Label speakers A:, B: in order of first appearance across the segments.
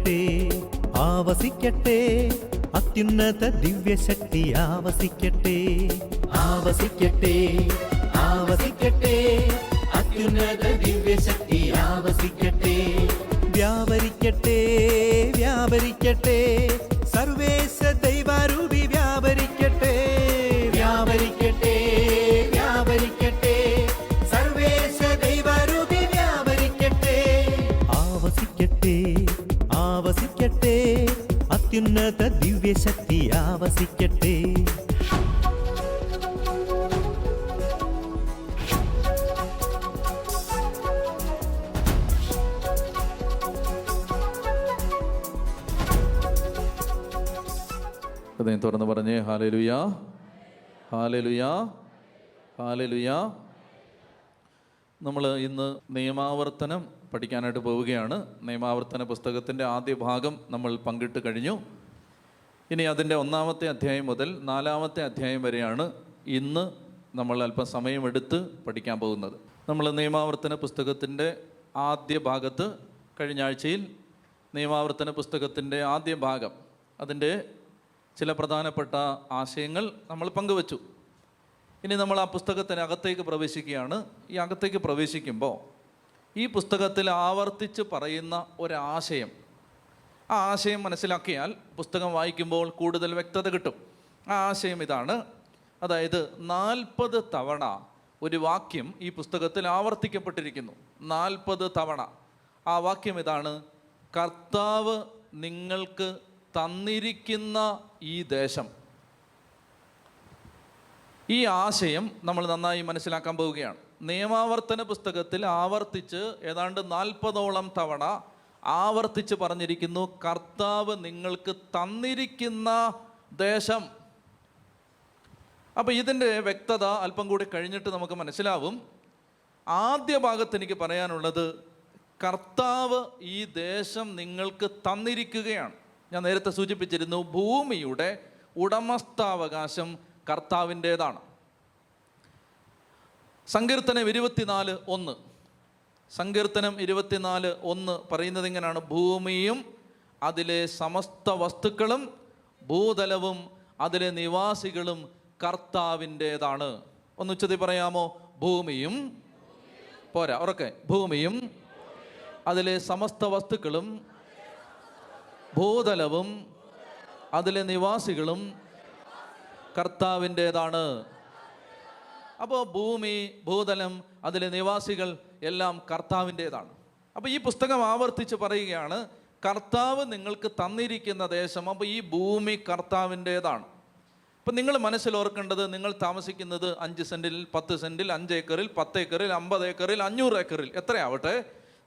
A: ആവസിക്കട്ടെ ആവസിക്കട്ടെ അത്യുന്നത ദിവ്യശക്തി ആവസിക്കട്ടെ ആവസിക്കട്ടെ ആവസിക്കട്ടെ അത്യുന്നത ദിവ്യശക്തി ആവസിക്കട്ടെ വ്യാപരിക്കട്ടെ വ്യാപരിക്കട്ടെ സർവേശ ദൈവാരൂപി വ്യാപരിക്കട്ടെ വ്യാപരിക്കട്ടെ വ്യാപരിക്കട്ടെ സർവേശ ദൈവാരൂപി വ്യാപരിക്കട്ടെ ആവസിക്കട്ടെ ആവസിക്കട്ടെ അത്യുന്നത ദിവ്യശക്തി ആവസിക്കട്ടെ.
B: ഹൃദയം തുറന്ന് പറഞ്ഞേ ഹല്ലേലൂയ ഹല്ലേലൂയ ഹല്ലേലൂയ. നമ്മൾ ഇന്ന് നിയമാവർത്തനം പഠിക്കാനായിട്ട് പോവുകയാണ്. നിയമാവർത്തന പുസ്തകത്തിൻ്റെ ആദ്യ ഭാഗം നമ്മൾ പങ്കിട്ട് കഴിഞ്ഞു. ഇനി അതിൻ്റെ 1-ാമത്തെ അധ്യായം മുതൽ 4-ാമത്തെ അധ്യായം വരെയാണ് ഇന്ന് നമ്മൾ അല്പം സമയമെടുത്ത് പഠിക്കാൻ പോകുന്നത്. നമ്മൾ നിയമാവർത്തന പുസ്തകത്തിൻ്റെ ആദ്യ ഭാഗത്ത് കഴിഞ്ഞ ആഴ്ചയിൽ നിയമാവർത്തന പുസ്തകത്തിൻ്റെ ആദ്യ ഭാഗം അതിൻ്റെ ചില പ്രധാനപ്പെട്ട ആശയങ്ങൾ നമ്മൾ പങ്കുവച്ചു. ഇനി നമ്മൾ ആ പുസ്തകത്തിനകത്തേക്ക് പ്രവേശിക്കുകയാണ്. ഈ അകത്തേക്ക് പ്രവേശിക്കുമ്പോൾ ഈ പുസ്തകത്തിൽ ആവർത്തിച്ച് പറയുന്ന ഒരാശയം, ആ ആശയം മനസ്സിലാക്കിയാൽ പുസ്തകം വായിക്കുമ്പോൾ കൂടുതൽ വ്യക്തത കിട്ടും. ആ ആശയം ഇതാണ്. അതായത് 40 തവണ ഒരു വാക്യം ഈ പുസ്തകത്തിൽ ആവർത്തിക്കപ്പെട്ടിരിക്കുന്നു. 40 തവണ ആ വാക്യം ഇതാണ്: കർത്താവ് നിങ്ങൾക്ക് തന്നിരിക്കുന്ന ഈ ദേശം. ഈ ആശയം നമ്മൾ നന്നായി മനസ്സിലാക്കാൻ പോവുകയാണ്. നിയമാവർത്തന പുസ്തകത്തിൽ ആവർത്തിച്ച് ഏതാണ്ട് 40ഓളം തവണ ആവർത്തിച്ച് പറഞ്ഞിരിക്കുന്നു, കർത്താവ് നിങ്ങൾക്ക് തന്നിരിക്കുന്ന ദേശം. അപ്പോൾ ഇതിൻ്റെ വ്യക്തത അല്പം കൂടി കഴിഞ്ഞിട്ട് നമുക്ക് മനസ്സിലാവും. ആദ്യ ഭാഗത്ത് എനിക്ക് പറയാനുള്ളത്, കർത്താവ് ഈ ദേശം നിങ്ങൾക്ക് തന്നിരിക്കുകയാണ്. ഞാൻ നേരത്തെ സൂചിപ്പിച്ചിരുന്നു, ഭൂമിയുടെ ഉടമസ്ഥാവകാശം കർത്താവിൻ്റേതാണ്. സങ്കീർത്തനം 24:1 സങ്കീർത്തനം 24:1 പറയുന്നത് ഇങ്ങനെയാണ്: ഭൂമിയും അതിലെ സമസ്ത വസ്തുക്കളും ഭൂതലവും അതിലെ നിവാസികളും കർത്താവിൻ്റേതാണ്. ഒന്ന് ഉച്ചത്തിൽ പറയാമോ? ഭൂമിയും, പോരാ ഉറക്കെ, ഭൂമിയും അതിലെ സമസ്ത വസ്തുക്കളും ഭൂതലവും അതിലെ നിവാസികളും കർത്താവിൻ്റേതാണ്. അപ്പോൾ ഭൂമി, ഭൂതലം, അതിലെ നിവാസികൾ എല്ലാം കർത്താവിൻ്റേതാണ്. അപ്പോൾ ഈ പുസ്തകം ആവർത്തിച്ച് പറയുകയാണ്, കർത്താവ് നിങ്ങൾക്ക് തന്നിരിക്കുന്ന ദേശം. അപ്പോൾ ഈ ഭൂമി കർത്താവിൻ്റേതാണ്. അപ്പം നിങ്ങൾ മനസ്സിൽ ഓർക്കേണ്ടത്, നിങ്ങൾ താമസിക്കുന്നത് 5 സെൻറ്റിൽ, 10 സെൻറ്റിൽ, 5 ഏക്കറിൽ, 10 ഏക്കറിൽ, 50 ഏക്കറിൽ, 500 ഏക്കറിൽ, എത്രയാവട്ടെ,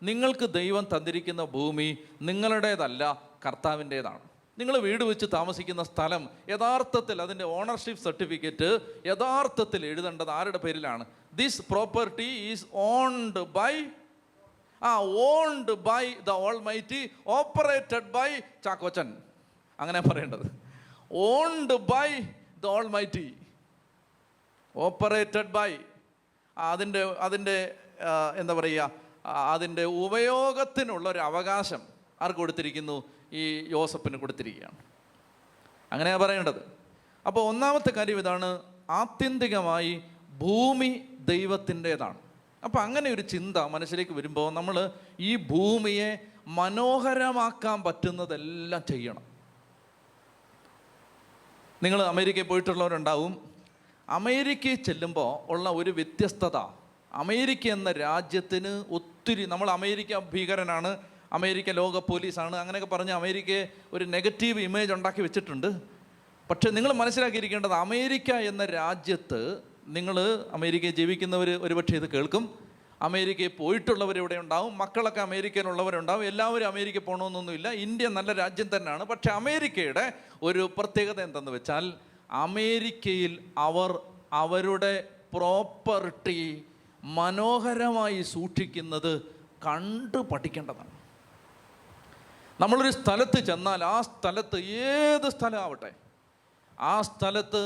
B: നിങ്ങൾക്ക് ദൈവം തന്നിരിക്കുന്ന ഭൂമി നിങ്ങളുടേതല്ല, കർത്താവിൻ്റേതാണ്. നിങ്ങൾ വീട് വെച്ച് താമസിക്കുന്ന സ്ഥലം യഥാർത്ഥത്തിൽ അതിൻ്റെ ഓണർഷിപ്പ് സർട്ടിഫിക്കറ്റ് യഥാർത്ഥത്തിൽ എഴുതേണ്ടത് ആരുടെ പേരിലാണ്? This property is owned by the almighty, operated by Chackochan, അങ്ങനെ പറയേണ്ടത്. Owned by the almighty, operated by. അതിൻ്റെ എന്താ പറയുക, അതിൻ്റെ ഉപയോഗത്തിനുള്ളൊരു അവകാശം ആർക്ക് കൊടുത്തിരിക്കുന്നു? ഈ യോസഫിന് കൊടുത്തിരിക്കുകയാണ്. അങ്ങനെയാണ് പറയേണ്ടത്. അപ്പോൾ 1-ാമത്തെ കാര്യം ഇതാണ്, ആത്യന്തികമായി ഭൂമി ദൈവത്തിൻ്റേതാണ്. അപ്പോൾ അങ്ങനെ ഒരു ചിന്ത മനസ്സിലേക്ക് വരുമ്പോൾ നമ്മൾ ഈ ഭൂമിയെ മനോഹരമാക്കാൻ പറ്റുന്നതെല്ലാം ചെയ്യണം. നിങ്ങൾ അമേരിക്കയിൽ പോയിട്ടുള്ളവരുണ്ടാവും. അമേരിക്കയിൽ ചെല്ലുമ്പോൾ ഉള്ള ഒരു വ്യത്യസ്തത, അമേരിക്ക എന്ന രാജ്യത്തിന് ഒത്തിരി, നമ്മൾ അമേരിക്ക ഭീകരനാണ്, അമേരിക്ക ലോക പോലീസാണ്, അങ്ങനെയൊക്കെ പറഞ്ഞ് അമേരിക്കയെ ഒരു നെഗറ്റീവ് ഇമേജ് ഉണ്ടാക്കി വെച്ചിട്ടുണ്ട്. പക്ഷെ നിങ്ങൾ മനസ്സിലാക്കിയിരിക്കേണ്ടത്, അമേരിക്ക എന്ന രാജ്യത്ത്, നിങ്ങൾ അമേരിക്കയിൽ ജീവിക്കുന്നവർ ഒരുപക്ഷെ ഇത് കേൾക്കും, അമേരിക്കയിൽ പോയിട്ടുള്ളവരിവിടെ ഉണ്ടാവും, മക്കളൊക്കെ അമേരിക്കയിലുള്ളവരുണ്ടാവും, എല്ലാവരും അമേരിക്ക പോകണമെന്നൊന്നുമില്ല. ഇന്ത്യ നല്ല രാജ്യം തന്നെയാണ്. പക്ഷെ അമേരിക്കയുടെ ഒരു പ്രത്യേകത എന്തെന്ന് വെച്ചാൽ, അമേരിക്കയിൽ അവരുടെ പ്രോപ്പർട്ടി മനോഹരമായി സൂക്ഷിക്കുന്നത് കണ്ടു പഠിക്കേണ്ടതാണ്. നമ്മളൊരു സ്ഥലത്ത് ചെന്നാൽ ആ സ്ഥലത്ത്, ഏത് സ്ഥലമാവട്ടെ, ആ സ്ഥലത്ത്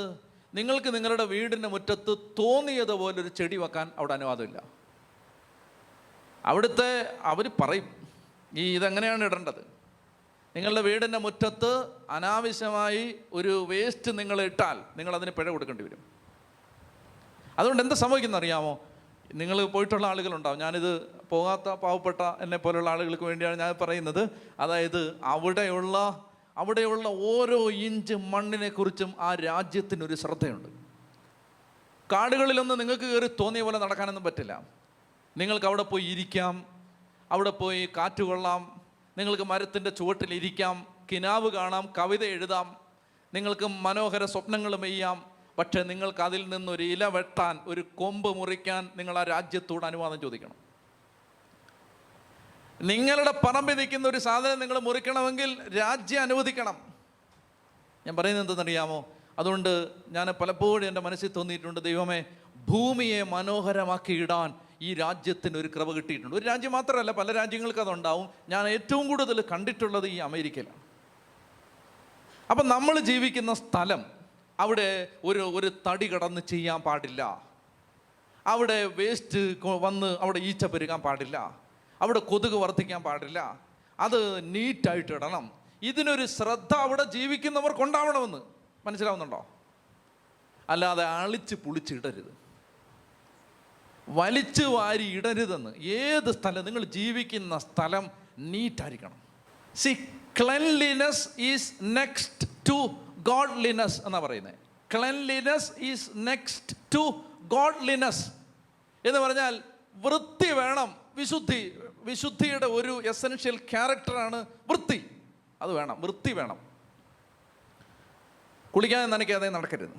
B: നിങ്ങൾക്ക് നിങ്ങളുടെ വീടിൻ്റെ മുറ്റത്ത് തോന്നിയതുപോലൊരു ചെടി വെക്കാൻ അവിടെ അനുവാദമില്ല. അവിടുത്തെ അവർ പറയും ഇതെങ്ങനെയാണ് ഇടേണ്ടത്. നിങ്ങളുടെ വീടിൻ്റെ മുറ്റത്ത് അനാവശ്യമായി ഒരു വേസ്റ്റ് നിങ്ങൾ ഇട്ടാൽ നിങ്ങളതിന് പിഴ കൊടുക്കേണ്ടി വരും. അതുകൊണ്ട് എന്താ സംഭവിക്കുന്നത് അറിയാമോ? നിങ്ങൾ പോയിട്ടുള്ള ആളുകളുണ്ടാവും. ഞാനിത് പോകാത്ത പാവപ്പെട്ട എന്നെ പോലുള്ള ആളുകൾക്ക് വേണ്ടിയാണ് ഞാൻ പറയുന്നത്. അതായത് അവിടെയുള്ള ഓരോ ഇഞ്ച് മണ്ണിനെ കുറിച്ചും ആ രാജ്യത്തിനൊരു ശ്രദ്ധയുണ്ട്. കാടുകളിലൊന്നും നിങ്ങൾക്ക് കയറി തോന്നിയ പോലെ നടക്കാനൊന്നും പറ്റില്ല. നിങ്ങൾക്ക് അവിടെ പോയി ഇരിക്കാം, അവിടെ പോയി കാറ്റ് കൊള്ളാം, നിങ്ങൾക്ക് മരത്തിൻ്റെ ചുവട്ടിലിരിക്കാം, കിനാവ് കാണാം, കവിത എഴുതാം, നിങ്ങൾക്ക് മനോഹര സ്വപ്നങ്ങൾ മെയ്യാം. പക്ഷേ നിങ്ങൾക്ക് അതിൽ നിന്നൊരു ഇല വെട്ടാൻ, ഒരു കൊമ്പ് മുറിക്കാൻ നിങ്ങൾ ആ രാജ്യത്തോട് അനുവാദം ചോദിക്കണം. നിങ്ങളുടെ പറമ്പിൽ നിൽക്കുന്ന ഒരു സാധനം നിങ്ങൾ മുറിക്കണമെങ്കിൽ രാജ്യം അനുവദിക്കണം. ഞാൻ പറയുന്നത് എന്തെന്നറിയാമോ? അതുകൊണ്ട് ഞാൻ പലപ്പോഴും എൻ്റെ മനസ്സിൽ തോന്നിയിട്ടുണ്ട്, ദൈവമേ, ഭൂമിയെ മനോഹരമാക്കി ഇടാൻ ഈ രാജ്യത്തിന് ഒരു കൃപ കിട്ടിയിട്ടുണ്ട്. ഒരു രാജ്യം മാത്രമല്ല, പല രാജ്യങ്ങൾക്ക് അതുണ്ടാവും. ഞാൻ ഏറ്റവും കൂടുതൽ കണ്ടിട്ടുള്ളത് ഈ അമേരിക്കയിലാണ്. അപ്പം നമ്മൾ ജീവിക്കുന്ന സ്ഥലം, അവിടെ ഒരു തടി കടന്ന് ചെയ്യാൻ പാടില്ല, അവിടെ വേസ്റ്റ് വന്ന് അവിടെ ഈച്ച പെരുകാൻ പാടില്ല, അവിടെ കൊതുക് വർദ്ധിക്കാൻ പാടില്ല, അത് നീറ്റായിട്ട് ഇടണം. ഇതിനൊരു ശ്രദ്ധ അവിടെ ജീവിക്കുന്നവർക്കുണ്ടാവണമെന്ന് മനസ്സിലാവുന്നുണ്ടോ? അല്ലാതെ അളിച്ച് പുളിച്ചിടരുത്, വലിച്ചു വാരി ഇടരുതെന്ന്. ഏത് സ്ഥലം, നിങ്ങൾ ജീവിക്കുന്ന സ്ഥലം നീറ്റായിരിക്കണം. See, cleanliness is next to godliness എന്നാണ് പറയുന്നത്. Cleanliness is next to godliness എന്ന് പറഞ്ഞാൽ വൃത്തി വേണം. വിശുദ്ധിയുടെ ഒരു എസെൻഷ്യൽ ക്യാരക്ടറാണ് വൃത്തി. അത് വേണം, വൃത്തി വേണം. കുളിക്കാതെ നനയ്ക്കാതെ നടക്കരുത്,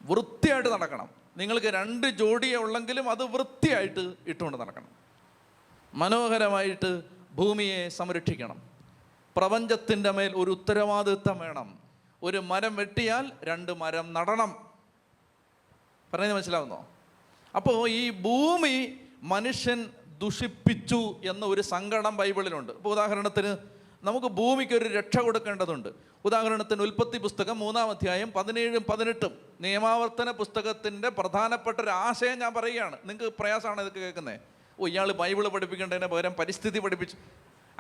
B: വൃത്തിയായിട്ട് നടക്കണം. നിങ്ങൾക്ക് 2 ജോഡിയെ ഉള്ളെങ്കിലും അത് വൃത്തിയായിട്ട് ഇട്ടുകൊണ്ട് നടക്കണം. മനോഹരമായിട്ട് ഭൂമിയെ സംരക്ഷിക്കണം. പ്രപഞ്ചത്തിൻ്റെ മേൽ ഒരു ഉത്തരവാദിത്വം വേണം. ഒരു മരം വെട്ടിയാൽ 2 മരം നടണം. പറയുന്നത് മനസ്സിലാവുന്നോ? അപ്പോൾ ഈ ഭൂമി മനുഷ്യൻ ദുഷിപ്പിച്ചു എന്ന ഒരു സങ്കടം ബൈബിളിലുണ്ട്. ഇപ്പോൾ ഉദാഹരണത്തിന് നമുക്ക് ഭൂമിക്ക് ഒരു രക്ഷ കൊടുക്കേണ്ടതുണ്ട്. ഉദാഹരണത്തിന് ഉൽപ്പത്തി പുസ്തകം 3-ാം അധ്യായം 17-ഉം 18-ഉം നിയമാവർത്തന പുസ്തകത്തിൻ്റെ പ്രധാനപ്പെട്ട ഒരു ആശയം ഞാൻ പറയുകയാണ്. നിങ്ങൾക്ക് പ്രയാസമാണ് ഇതൊക്കെ കേൾക്കുന്നത്. ഇയാൾ ബൈബിള് പഠിപ്പിക്കേണ്ടതിന് പകരം പരിസ്ഥിതി പഠിപ്പിച്ചു.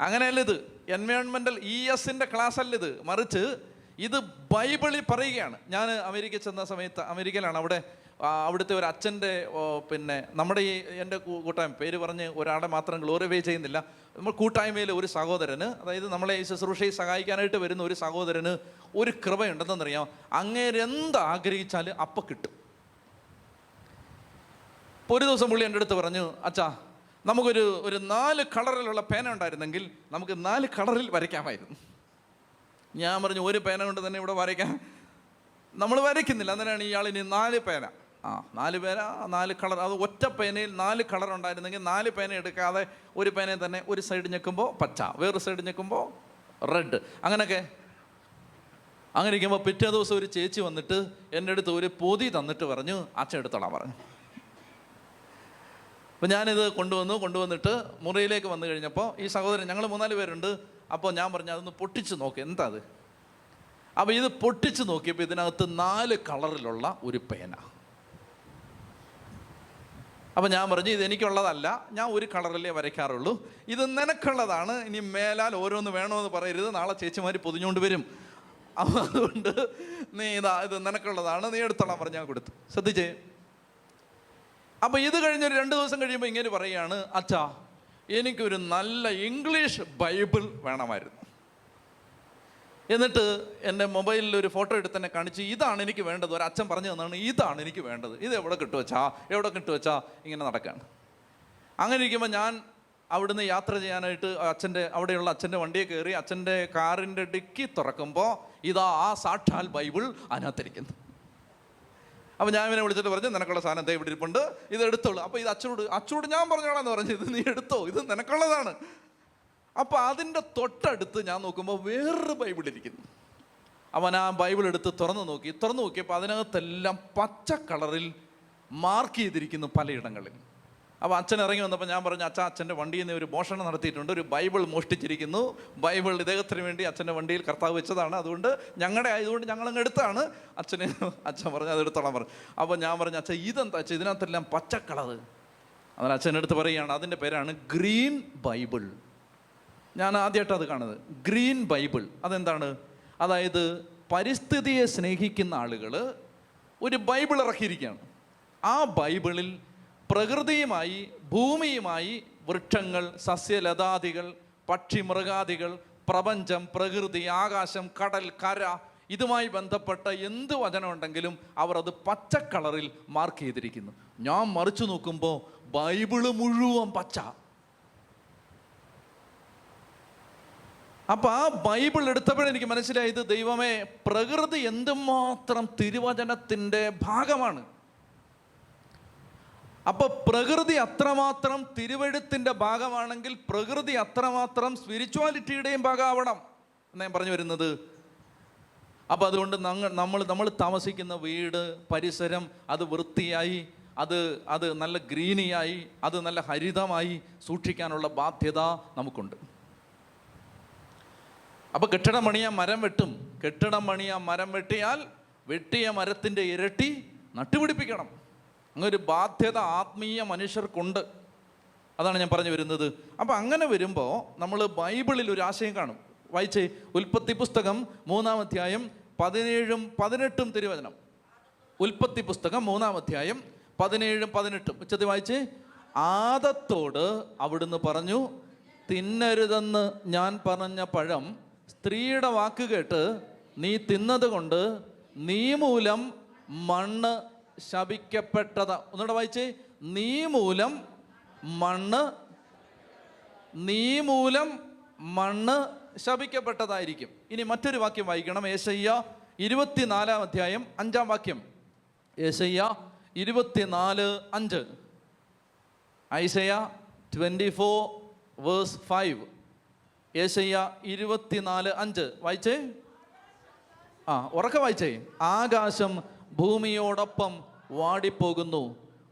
B: അങ്ങനെയല്ല ഇത്. എൻവയോൺമെൻറ്റൽ ESൻ്റെ ക്ലാസ് അല്ല ഇത്. മറിച്ച് ഇത് ബൈബിളിൽ പറയുകയാണ്. ഞാൻ അമേരിക്കയിൽ ചെന്ന സമയത്ത്, അമേരിക്കയിലാണ്, അവിടുത്തെ ഒരു അച്ഛൻ്റെ നമ്മുടെ ഈ എൻ്റെ കൂട്ടായ്മ പേര് പറഞ്ഞ് ഒരാളെ മാത്രം ഗ്ലോറിഫൈ ചെയ്യുന്നില്ല. നമ്മൾ കൂട്ടായ്മയിൽ ഒരു സഹോദരന്, അതായത് നമ്മളെ ഈ ശുശ്രൂഷയെ സഹായിക്കാനായിട്ട് വരുന്ന ഒരു സഹോദരന് ഒരു കൃപയുണ്ടെന്നറിയാം. അങ്ങേരെന്ത് ആഗ്രഹിച്ചാൽ അപ്പം കിട്ടും. ഇപ്പോൾ ഒരു ദിവസം പുള്ളി എൻ്റെ അടുത്ത് പറഞ്ഞു, അച്ഛാ, നമുക്കൊരു 4 കളറിലുള്ള പേന ഉണ്ടായിരുന്നെങ്കിൽ നമുക്ക് 4 കളറിൽ വരയ്ക്കാമായിരുന്നു. ഞാൻ പറഞ്ഞു, ഒരു പേന കൊണ്ട് തന്നെ ഇവിടെ വരയ്ക്കാം, നമ്മൾ വരയ്ക്കുന്നില്ല. അന്നേരമാണ് ഇയാളിനി 4 പേന. 4 പേന, 4 കളർ. അത് ഒറ്റ പേനയിൽ 4 കളർ ഉണ്ടായിരുന്നെങ്കിൽ 4 പേന എടുക്കാതെ ഒരു പേനയിൽ തന്നെ ഒരു സൈഡ് ഞെക്കുമ്പോൾ പച്ച, വേറൊരു സൈഡ് ഞെക്കുമ്പോൾ റെഡ്, അങ്ങനെ ഇരിക്കുമ്പോൾ പിറ്റേ ദിവസം ഒരു ചേച്ചി വന്നിട്ട് എൻ്റെ അടുത്ത് ഒരു പൊതി തന്നിട്ട് പറഞ്ഞു, അച്ഛൻ എടുത്തോളാൻ പറഞ്ഞു. അപ്പോൾ ഞാനിത് കൊണ്ടുവന്നിട്ട് മുറിയിലേക്ക് വന്നു കഴിഞ്ഞപ്പോൾ ഈ സഹോദരൻ, ഞങ്ങൾ 3-4 പേരുണ്ട്. അപ്പോൾ ഞാൻ പറഞ്ഞു, അതൊന്ന് പൊട്ടിച്ച് നോക്ക്, എന്താ അത്? അപ്പോൾ ഇത് പൊട്ടിച്ച് നോക്കിയപ്പോൾ ഇതിനകത്ത് 4 കളറിലുള്ള ഒരു പേന. അപ്പോൾ ഞാൻ പറഞ്ഞു, ഇത് എനിക്കുള്ളതല്ല, ഞാൻ ഒരു കളറിലേ വരയ്ക്കാറുള്ളൂ, ഇത് നിനക്കുള്ളതാണ്, ഇനി മേലാൽ ഓരോന്ന് വേണമെന്ന് പറയരുത്, നാളെ ചേച്ചിമാർ പൊതിഞ്ഞുകൊണ്ട് വരും, അപ്പോൾ അതുകൊണ്ട് നീ ഇത് നിനക്കുള്ളതാണ്, നീ എടുത്തോളാൻ പറഞ്ഞ് ഞാൻ കൊടുത്തു. ശ്രദ്ധിച്ചേ. അപ്പോൾ ഇത് കഴിഞ്ഞൊരു 2 ദിവസം കഴിയുമ്പോൾ ഇങ്ങനെ പറയുകയാണ്, അച്ഛാ, എനിക്കൊരു നല്ല ഇംഗ്ലീഷ് ബൈബിൾ വേണമായിരുന്നു. എന്നിട്ട് എൻ്റെ മൊബൈലിൽ ഒരു ഫോട്ടോ എടുത്ത് എന്നെ കാണിച്ച്, ഇതാണ് എനിക്ക് വേണ്ടത്, ഒരു അച്ഛൻ പറഞ്ഞു തന്നാണ്, ഇതാണ് എനിക്ക് വേണ്ടത്, ഇത് എവിടെ കിട്ടുവച്ചാ ഇങ്ങനെ നടക്കുകയാണ്. അങ്ങനെ ഇരിക്കുമ്പോൾ ഞാൻ അവിടുന്ന് യാത്ര ചെയ്യാനായിട്ട് അവിടെയുള്ള അച്ഛൻ്റെ വണ്ടിയെ കയറി അച്ഛൻ്റെ കാറിൻ്റെ ഡിക്കി തുറക്കുമ്പോൾ ഇതാ ആ സാക്ഷാൽ ബൈബിൾ അതിനകത്തിരിക്കുന്നു. അപ്പോൾ ഞാൻ ഇവനെ വിളിച്ചിട്ട് പറഞ്ഞു, നിനക്കുള്ള സാധനം ദേ ഇവിടെ ഇരിപ്പുണ്ട്, ഇത് എടുത്തോളൂ. അപ്പോൾ ഇത് അച്ചോട് ഞാൻ പറഞ്ഞോളാന്ന് പറഞ്ഞു, ഇത് നീ എടുത്തോ, ഇത് നിനക്കുള്ളതാണ്. അപ്പോൾ അതിൻ്റെ തൊട്ടടുത്ത് ഞാൻ നോക്കുമ്പോൾ വേറൊരു ബൈബിൾ ഇരിക്കുന്നു. അവൻ ആ ബൈബിൾ എടുത്ത് തുറന്നു നോക്കിയപ്പോൾ അതിനകത്തെല്ലാം പച്ച കളറിൽ മാർക്ക് ചെയ്തിരിക്കുന്നു പലയിടങ്ങളിൽ. അപ്പോൾ അച്ഛൻ ഇറങ്ങി വന്നപ്പോൾ ഞാൻ പറഞ്ഞു, അച്ഛൻ്റെ വണ്ടിയിൽ നിന്ന് ഒരു മോഷണം നടത്തിയിട്ടുണ്ട്, ഒരു ബൈബിൾ മോഷ്ടിച്ചിരിക്കുന്നു. ബൈബിൾ ഇദ്ദേഹത്തിന് വേണ്ടി അച്ഛൻ്റെ വണ്ടിയിൽ കർത്താവ് വെച്ചതാണ്, അതുകൊണ്ട് ഞങ്ങളുടെ ആയതുകൊണ്ട് ഞങ്ങളങ്ങ് എടുത്താണ്. അച്ഛൻ പറഞ്ഞു, അത് എടുത്തോളാൻ പറഞ്ഞു. അപ്പോൾ ഞാൻ പറഞ്ഞു, അച്ഛൻ ഇതെന്താ അച്ഛൻ, ഇതിനകത്തെല്ലാം പച്ച കളറ്. അതിന് അച്ഛൻ്റെ അടുത്ത് പറയുകയാണ്, അതിൻ്റെ പേരാണ് ഗ്രീൻ ബൈബിൾ. ഞാൻ ആദ്യമായിട്ട് അത് കാണുന്നത് ഗ്രീൻ ബൈബിൾ. അതെന്താണ്? അതായത് പരിസ്ഥിതിയെ സ്നേഹിക്കുന്ന ആളുകൾ ഒരു ബൈബിൾ ഇറക്കിയിരിക്കുകയാണ്. ആ ബൈബിളിൽ പ്രകൃതിയുമായി, ഭൂമിയുമായി, വൃക്ഷങ്ങൾ, സസ്യലതാദികൾ, പക്ഷി മൃഗാദികൾ, പ്രപഞ്ചം, പ്രകൃതി, ആകാശം, കടൽ, കര, ഇതുമായി ബന്ധപ്പെട്ട എന്ത് വചനം ഉണ്ടെങ്കിലും അവർ അത് പച്ച കളറിൽ മാർക്ക് ചെയ്തിരിക്കുന്നു. ഞാൻ മറിച്ചു നോക്കുമ്പോൾ ബൈബിള് മുഴുവൻ പച്ച. അപ്പൊ ആ ബൈബിൾ എടുത്തപ്പോഴെനിക്ക് മനസ്സിലായത്, ദൈവമേ, പ്രകൃതി എന്തുമാത്രം തിരുവചനത്തിൻ്റെ ഭാഗമാണ്. അപ്പൊ പ്രകൃതി അത്രമാത്രം തിരുവെഴുത്തിൻ്റെ ഭാഗമാണെങ്കിൽ പ്രകൃതി അത്രമാത്രം സ്പിരിച്വാലിറ്റിയുടെയും ഭാഗമാവണം എന്ന് ഞാൻ പറഞ്ഞു വരുന്നത്. അപ്പൊ അതുകൊണ്ട് നമ്മൾ താമസിക്കുന്ന വീട്, പരിസരം അത് വൃത്തിയായി, അത് നല്ല ഗ്രീനിയായി, അത് നല്ല ഹരിതമായി സൂക്ഷിക്കാനുള്ള ബാധ്യത നമുക്കുണ്ട്. അപ്പൊ കെട്ടിടം പണിയാൻ മരം വെട്ടും. കെട്ടിടം പണിയാൻ മരം വെട്ടിയാൽ വെട്ടിയ മരത്തിൻ്റെ ഇരട്ടി നട്ടുപിടിപ്പിക്കണം. അങ്ങനൊരു ബാധ്യത ആത്മീയ മനുഷ്യർക്കുണ്ട്. അതാണ് ഞാൻ പറഞ്ഞു വരുന്നത്. അപ്പം അങ്ങനെ വരുമ്പോൾ നമ്മൾ ബൈബിളിൽ ഒരു ആശയം കാണും. വായിച്ചേ, ഉൽപ്പത്തി പുസ്തകം 3-ാം അധ്യായം 17-18 തിരുവചനം. ഉൽപ്പത്തി പുസ്തകം 3-ാം അധ്യായം 17-18 ഉച്ചത്തിൽ വായിച്ചേ. ആദത്തോട് അവിടുന്ന് പറഞ്ഞു, തിന്നരുതെന്ന് ഞാൻ പറഞ്ഞ പഴം സ്ത്രീയുടെ വാക്ക് കേട്ട് നീ തിന്നത് കൊണ്ട് നീ മൂലം മണ്ണ് ശപിക്കപ്പെട്ടതാ. ഒന്നുകൂടെ വായിച്ചേ. നീ മൂലം മണ്ണ് ശപിക്കപ്പെട്ടതായിരിക്കും. ഇനി മറ്റൊരു വാക്യം വായിക്കണം. യെശയ്യാ 24-ാം അധ്യായം 5-ാം വാക്യം. യെശയ്യാ 24:5. ഐസയ്യാ 24:5. യെശയ്യാ 24:5 വായിച്ചേ. ഉറക്കെ വായിച്ചേ. ആകാശം ഭൂമിയോടൊപ്പം വാടിപ്പോകുന്നു,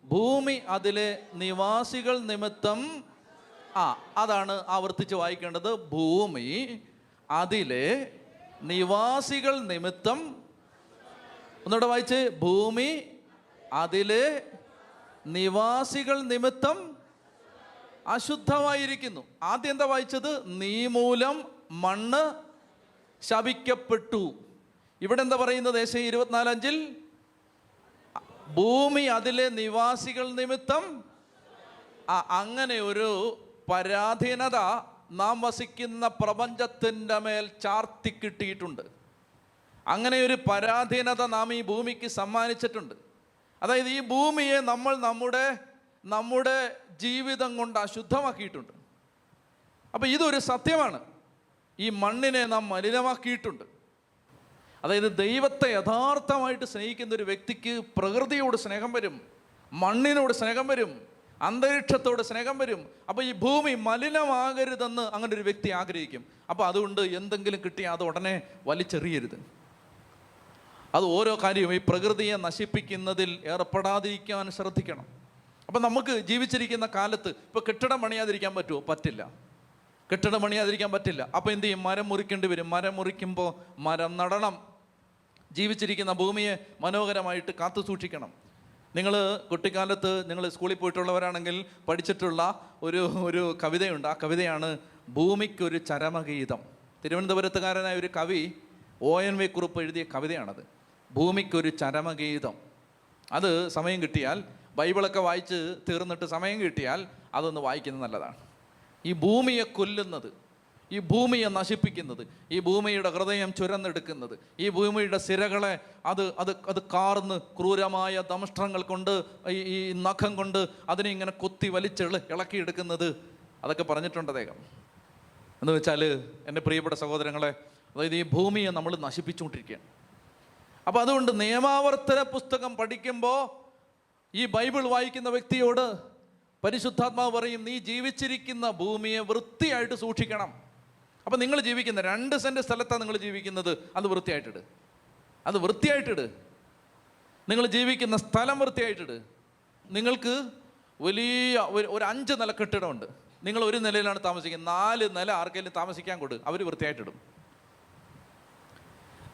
B: ഭൂമി അതിലെ നിവാസികൾ നിമിത്തം. അതാണ് ആവർത്തിച്ച് വായിക്കേണ്ടത്. ഭൂമി അതിലെ നിവാസികൾ നിമിത്തം. ഒന്നുകൂടെ വായിച്ച്. ഭൂമി അതിലെ നിവാസികൾ നിമിത്തം അശുദ്ധമായിരിക്കുന്നു. ആദ്യം എന്താ വായിച്ചത്? നീ മൂലം മണ്ണ് ശപിക്കപ്പെട്ടു. ഇവിടെ എന്താ പറയുന്നത്? യെശയ്യാ 24:5 ഭൂമി അതിലെ നിവാസികൾ നിമിത്തം. അങ്ങനെ ഒരു പരാധീനത നാം വസിക്കുന്ന പ്രപഞ്ചത്തിൻ്റെ മേൽ ചാർത്തി കിട്ടിയിട്ടുണ്ട്. അങ്ങനെ ഒരു പരാധീനത നാം ഈ ഭൂമിക്ക് സമ്മാനിച്ചിട്ടുണ്ട്. അതായത് ഈ ഭൂമിയെ നമ്മൾ നമ്മുടെ ജീവിതം കൊണ്ട് അശുദ്ധമാക്കിയിട്ടുണ്ട്. അപ്പം ഇതൊരു സത്യമാണ്. ഈ മണ്ണിനെ നാം മലിനമാക്കിയിട്ടുണ്ട്. അതായത് ദൈവത്തെ യഥാർത്ഥമായിട്ട് സ്നേഹിക്കുന്ന ഒരു വ്യക്തിക്ക് പ്രകൃതിയോട് സ്നേഹം വരും, മണ്ണിനോട് സ്നേഹം വരും, അന്തരീക്ഷത്തോട് സ്നേഹം വരും. അപ്പോൾ ഈ ഭൂമി മലിനമാകരുതെന്ന് അങ്ങനെ ഒരു വ്യക്തി ആഗ്രഹിക്കും. അപ്പോൾ അതുകൊണ്ട് എന്തെങ്കിലും കിട്ടിയാൽ അത് ഉടനെ വലിച്ചെറിയരുത്. അത് ഓരോ കാര്യവും ഈ പ്രകൃതിയെ നശിപ്പിക്കുന്നതിൽ ഏർപ്പെടാതിരിക്കാൻ ശ്രദ്ധിക്കണം. അപ്പം നമുക്ക് ജീവിച്ചിരിക്കുന്ന കാലത്ത് ഇപ്പോൾ കെട്ടിടം പണിയാതിരിക്കാൻ പറ്റുമോ? പറ്റില്ല. കെട്ടിടം പണിയാതിരിക്കാൻ പറ്റില്ല. അപ്പോൾ എന്ത് ചെയ്യും? മരം മുറിക്കേണ്ടി വരും. മരം മുറിക്കുമ്പോൾ മരം നടണം. ജീവിച്ചിരിക്കുന്ന ഭൂമിയെ മനോഹരമായിട്ട് കാത്തു സൂക്ഷിക്കണം. നിങ്ങൾ കുട്ടിക്കാലത്ത് നിങ്ങൾ സ്കൂളിൽ പോയിട്ടുള്ളവരാണെങ്കിൽ പഠിച്ചിട്ടുള്ള ഒരു കവിതയുണ്ട്. ആ കവിതയാണ് ഭൂമിക്കൊരു ചരമഗീതം. തിരുവനന്തപുരത്തുകാരനായ ഒരു കവി ONV കുറുപ്പ് എഴുതിയ കവിതയാണത്. ഭൂമിക്കൊരു ചരമഗീതം. അത് സമയം കിട്ടിയാൽ, ബൈബിളൊക്കെ വായിച്ച് തീർന്നിട്ട് സമയം കിട്ടിയാൽ അതൊന്ന് വായിക്കുന്നത് നല്ലതാണ്. ഈ ഭൂമിയെ കൊല്ലുന്നത്, ഈ ഭൂമിയെ നശിപ്പിക്കുന്നത്, ഈ ഭൂമിയുടെ ഹൃദയം ചുരന്നെടുക്കുന്നത്, ഈ ഭൂമിയുടെ സിരകളെ അത് കാർന്ന് ക്രൂരമായ ദംഷ്ട്രങ്ങൾ കൊണ്ട്, ഈ നഖം കൊണ്ട് അതിനെ ഇങ്ങനെ കൊത്തി ഇളക്കിയെടുക്കുന്നത്, അതൊക്കെ പറഞ്ഞിട്ടുണ്ട് അദ്ദേഹം. എന്ന് വെച്ചാൽ എൻ്റെ പ്രിയപ്പെട്ട സഹോദരങ്ങളെ, അതായത് ഈ ഭൂമിയെ നമ്മൾ നശിപ്പിച്ചുകൊണ്ടിരിക്കുകയാണ്. അപ്പോൾ അതുകൊണ്ട് നിയമാവർത്തന പുസ്തകം പഠിക്കുമ്പോൾ ഈ ബൈബിൾ വായിക്കുന്ന വ്യക്തിയോട് പരിശുദ്ധാത്മാവ് പറയും, നീ ജീവിച്ചിരിക്കുന്ന ഭൂമിയെ വൃത്തിയായിട്ട് സൂക്ഷിക്കണം. അപ്പം നിങ്ങൾ ജീവിക്കുന്ന 2 സെൻറ്റ് സ്ഥലത്താണ് നിങ്ങൾ ജീവിക്കുന്നത്, അത് വൃത്തിയായിട്ടിട്. നിങ്ങൾ ജീവിക്കുന്ന സ്ഥലം വൃത്തിയായിട്ടിട്. നിങ്ങൾക്ക് വലിയ ഒരു 5 നില കെട്ടിടമുണ്ട്, നിങ്ങൾ ഒരു നിലയിലാണ് താമസിക്കുന്നത്, 4 നില ആർക്കെങ്കിലും താമസിക്കാൻ കൊടു, അവർ വൃത്തിയായിട്ടിടും.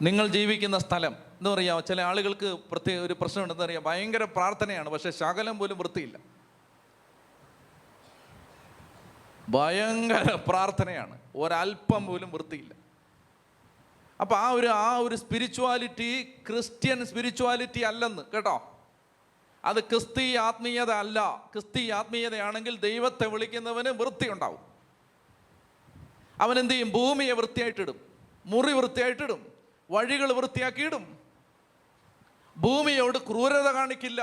B: നിങ്ങൾ ജീവിക്കുന്ന സ്ഥലം എന്ന് പറയാം. ചില ആളുകൾക്ക് പ്രത്യേക ഒരു പ്രശ്നമുണ്ടെന്ന് അറിയാം, ഭയങ്കര പ്രാർത്ഥനയാണ്, പക്ഷെ ശകലം പോലും വൃത്തിയില്ല. ഭയങ്കര പ്രാർത്ഥനയാണ്, ഒരല്പം പോലും വൃത്തിയില്ല. അപ്പം ആ ഒരു സ്പിരിച്വാലിറ്റി ക്രിസ്ത്യൻ സ്പിരിച്വാലിറ്റി അല്ലെന്ന് കേട്ടോ. അത് ക്രിസ്തീയ ആത്മീയത അല്ല. ക്രിസ്തീയ ആത്മീയതയാണെങ്കിൽ ദൈവത്തെ വിളിക്കുന്നവന് വൃത്തി ഉണ്ടാവും. അവനെന്ത് ചെയ്യും? ഭൂമിയെ വൃത്തിയായിട്ടിടും, മുറി വൃത്തിയായിട്ടിടും, വഴികൾ വൃത്തിയാക്കിയിടും, ഭൂമിയോട് ക്രൂരത കാണിക്കില്ല.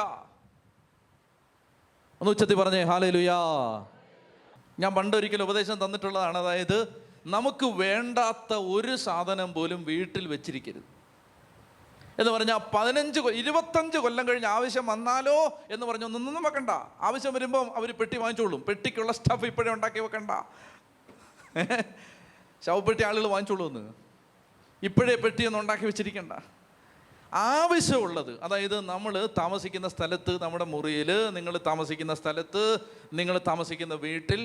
B: ഒന്ന് ഉച്ചത്തിൽ പറഞ്ഞേ ഹല്ലേലൂയാ. ഞാൻ പണ്ടൊരിക്കലും ഉപദേശം തന്നിട്ടുള്ളതാണ്. അതായത് നമുക്ക് വേണ്ടാത്ത ഒരു സാധനം പോലും വീട്ടിൽ വെച്ചിരിക്കരുത് എന്ന് പറഞ്ഞാൽ 25 കൊല്ലം കഴിഞ്ഞ് ആവശ്യം വന്നാലോ എന്ന് പറഞ്ഞ് ഒന്നും വെക്കണ്ട. ആവശ്യം വരുമ്പോൾ അവർ പെട്ടി വാങ്ങിച്ചോളും. പെട്ടിക്കുള്ള സ്റ്റഫ് ഇപ്പോഴേ ഉണ്ടാക്കി വെക്കണ്ട. ശവപ്പെട്ടി ആളുകൾ വാങ്ങിച്ചോളൂ എന്ന് ഇപ്പോഴേ പെട്ടിയൊന്നും ഉണ്ടാക്കി വെച്ചിരിക്കണ്ട. ആവശ്യമുള്ളത്, അതായത് നമ്മൾ താമസിക്കുന്ന സ്ഥലത്ത്, നമ്മുടെ മുറിയിൽ, നിങ്ങൾ താമസിക്കുന്ന സ്ഥലത്ത്, നിങ്ങൾ താമസിക്കുന്ന വീട്ടിൽ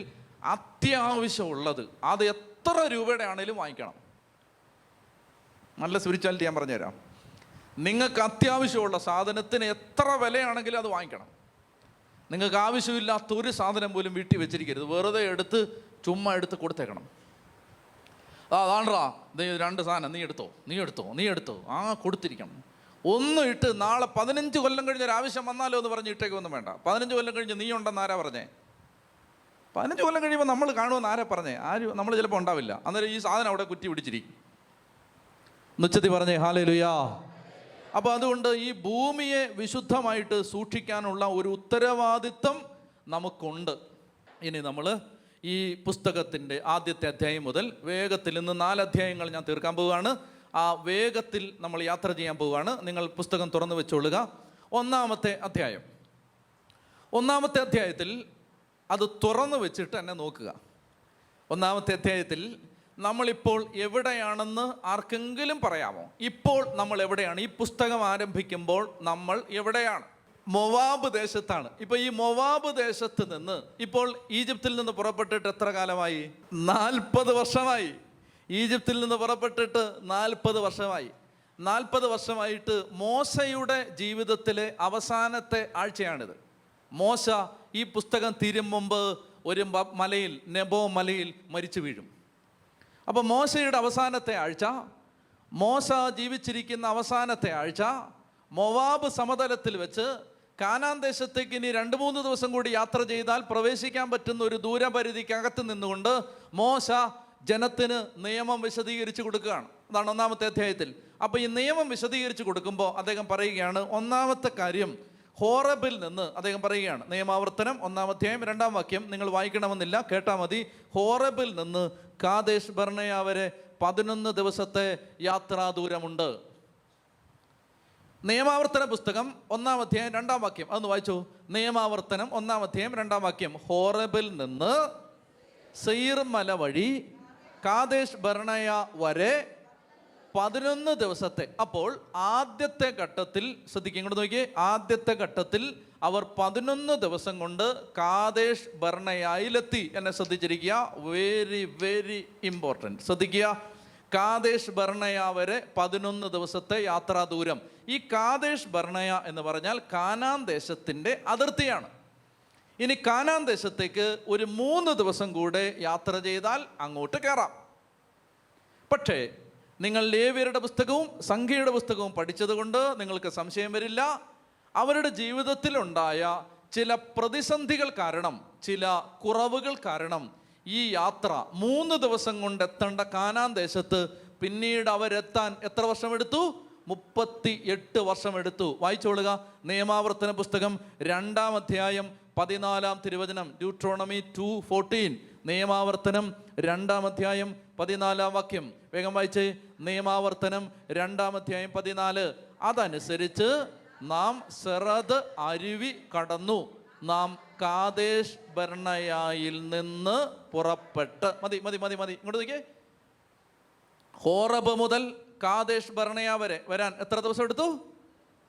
B: അത്യാവശ്യമുള്ളത് അത് എത്ര രൂപയുടെ ആണെങ്കിലും വാങ്ങിക്കണം. നല്ല സ്പിരിച്വാലിറ്റി ഞാൻ പറഞ്ഞുതരാം. നിങ്ങൾക്ക് അത്യാവശ്യമുള്ള സാധനത്തിന് എത്ര വിലയാണെങ്കിലും അത് വാങ്ങിക്കണം. നിങ്ങൾക്ക് ആവശ്യമില്ലാത്ത ഒരു സാധനം പോലും വീട്ടിൽ വെച്ചിരിക്കരുത്. വെറുതെ എടുത്ത് ചുമ്മാ എടുത്ത് കൊടുത്തേക്കണം. അതാണ്ടാ 2 സാധനം നീ എടുത്തോ കൊടുത്തിരിക്കണം. ഒന്നും ഇട്ട് നാളെ 15 കൊല്ലം കഴിഞ്ഞ് ഒരു ആവശ്യം വന്നാലോ എന്ന് പറഞ്ഞ് ഇട്ടേക്കൊന്നും വേണ്ട. 15 കൊല്ലം കഴിഞ്ഞ് നീ ഉണ്ടെന്ന് ആരാ പറഞ്ഞേ? 15 കൊല്ലം കഴിയുമ്പോൾ നമ്മൾ കാണുമെന്ന് ആരാ പറഞ്ഞേ? നമ്മൾ ചിലപ്പോൾ ഉണ്ടാവില്ല. അന്നേരം ഈ സാധനം അവിടെ കുറ്റി പിടിച്ചിരിക്കും. ഉച്ചത്തിൽ പറഞ്ഞേ ഹല്ലേലൂയാ. അപ്പോൾ അതുകൊണ്ട് ഈ ഭൂമിയെ വിശുദ്ധമായിട്ട് സൂക്ഷിക്കാനുള്ള ഒരു ഉത്തരവാദിത്വം നമുക്കുണ്ട്. ഇനി നമ്മൾ ഈ പുസ്തകത്തിൻ്റെ ആദ്യത്തെ അധ്യായം മുതൽ വേഗത്തിൽ ഇന്ന് 4 അധ്യായങ്ങൾ ഞാൻ തീർക്കാൻ പോവുകയാണ്. ആ വേഗത്തിൽ നമ്മൾ യാത്ര ചെയ്യാൻ പോവുകയാണ്. നിങ്ങൾ പുസ്തകം തുറന്നു വെച്ചോളുക. 1-ാമത്തെ അധ്യായം. 1-ാമത്തെ അധ്യായത്തിൽ അത് തുറന്നു വെച്ചിട്ട് എന്നെ നോക്കുക. 1-ാമത്തെ അധ്യായത്തിൽ നമ്മളിപ്പോൾ എവിടെയാണെന്ന് ആർക്കെങ്കിലും പറയാമോ? ഇപ്പോൾ നമ്മൾ എവിടെയാണ്? ഈ പുസ്തകം ആരംഭിക്കുമ്പോൾ നമ്മൾ എവിടെയാണ്? മൊവാബ് ദേശത്താണ്. ഇപ്പോൾ ഈ മൊവാബ് ദേശത്ത് നിന്ന് ഇപ്പോൾ ഈജിപ്തിൽ നിന്ന് പുറപ്പെട്ടിട്ട് എത്ര കാലമായി? 40 വർഷമായി. ഈജിപ്തിൽ നിന്ന് പുറപ്പെട്ടിട്ട് 40 വർഷമായി. 40 വർഷമായിട്ട് മോശയുടെ ജീവിതത്തിലെ അവസാനത്തെ ആഴ്ചയാണിത്. മോശ ഈ പുസ്തകം തീരും മുമ്പ് ഒരു മലയിൽ, നെബോ മലയിൽ മരിച്ചു വീഴും. അപ്പോൾ മോശയുടെ അവസാനത്തെ ആഴ്ച, മോശ ജീവിച്ചിരിക്കുന്ന അവസാനത്തെ ആഴ്ച മൊവാബ് സമതലത്തിൽ വെച്ച് കാനാൻ ദേശത്തേക്ക് ഇനി 2-3 ദിവസം കൂടി യാത്ര ചെയ്താൽ പ്രവേശിക്കാൻ പറ്റുന്ന ഒരു ദൂരപരിധിക്കകത്ത് നിന്നുകൊണ്ട് മോശ ജനത്തിന് നിയമം വിശദീകരിച്ച് കൊടുക്കുകയാണ്. അതാണ് 1-ാമത്തെ അധ്യായത്തിൽ. അപ്പോൾ ഈ നിയമം വിശദീകരിച്ച് കൊടുക്കുമ്പോൾ അദ്ദേഹം പറയുകയാണ്, 1-ാമത്തെ കാര്യം ഹോറബിൽ നിന്ന് അദ്ദേഹം പറയുകയാണ്. നിയമാവർത്തനം 1-ാം അധ്യായം 2-ാം വാക്യം നിങ്ങൾ വായിക്കണമെന്നില്ല, കേട്ടാൽ മതി. ഹോറബിൽ നിന്ന് കാദേശ് ബർണയ വരെ 11 ദിവസത്തെ യാത്രാ ദൂരമുണ്ട്. നിയമാവർത്തന പുസ്തകം 1-ാം അധ്യായം 2-ാം വാക്യം അതൊന്ന് വായിച്ചു. നിയമാവർത്തനം 1-ാം അധ്യായം 2-ാം വാക്യം. ഹോറബിൽ നിന്ന് സെയീർ മല വഴി കാദേശ് ബർണയ വരെ 11 ദിവസത്തെ. അപ്പോൾ ആദ്യത്തെ ഘട്ടത്തിൽ ശ്രദ്ധിക്കുക, ഇങ്ങോട്ട് നോക്കിയേ. ആദ്യത്തെ ഘട്ടത്തിൽ അവർ 11 ദിവസം കൊണ്ട് കാദേശ് ബർണയയിലെത്തി. എന്നെ ശ്രദ്ധിച്ചിരിക്കുക, വെരി വെരി ഇമ്പോർട്ടൻറ്റ്. ശ്രദ്ധിക്കുക, കാദേശ് ബർണയ വരെ 11 ദിവസത്തെ യാത്രാ ദൂരം. ഈ കാദേശ് ബർണയ എന്ന് പറഞ്ഞാൽ കാനാൻ ദേശത്തിൻ്റെ അതിർത്തിയാണ്. ഇനി കാനാൻ ദേശത്തേക്ക് ഒരു 3 ദിവസം കൂടെ യാത്ര ചെയ്താൽ അങ്ങോട്ട് കയറാം. പക്ഷേ നിങ്ങൾ ലേവ്യരുടെ പുസ്തകവും സംഖ്യയുടെ പുസ്തകവും പഠിച്ചതുകൊണ്ട് നിങ്ങൾക്ക് സംശയം വരില്ല. അവരുടെ ജീവിതത്തിലുണ്ടായ ചില പ്രതിസന്ധികൾ കാരണം, ചില കുറവുകൾ കാരണം ഈ യാത്ര 3 ദിവസം കൊണ്ട് എത്തേണ്ട കാനാൻ ദേശത്ത് പിന്നീട് അവരെത്താൻ എത്ര വർഷമെടുത്തു? 38 വർഷമെടുത്തു. വായിച്ചോളുക. നിയമാവർത്തന പുസ്തകം 2-ാം അധ്യായം 14-ാം തിരുവചനം. ഡ്യൂട്രോണമി 2:14. നിയമാവർത്തനം 2-ാം അധ്യായം 14-ാം വാക്യം. വേഗം വായിച്ചേ. നിയമാവർത്തനം 2-ാം അധ്യായം 14. അതനുസരിച്ച് നാം സെറദ് അരുവി കടന്നു. നാം കാദേശ് ബർണയായിൽ നിന്ന് പുറപ്പെട്ട് മതി ഇങ്ങോട്ട് നോക്കിയേ. ഹോറബ് മുതൽ കാദേശ് ബർണയ വരെ വരാൻ എത്ര ദിവസം എടുത്തു?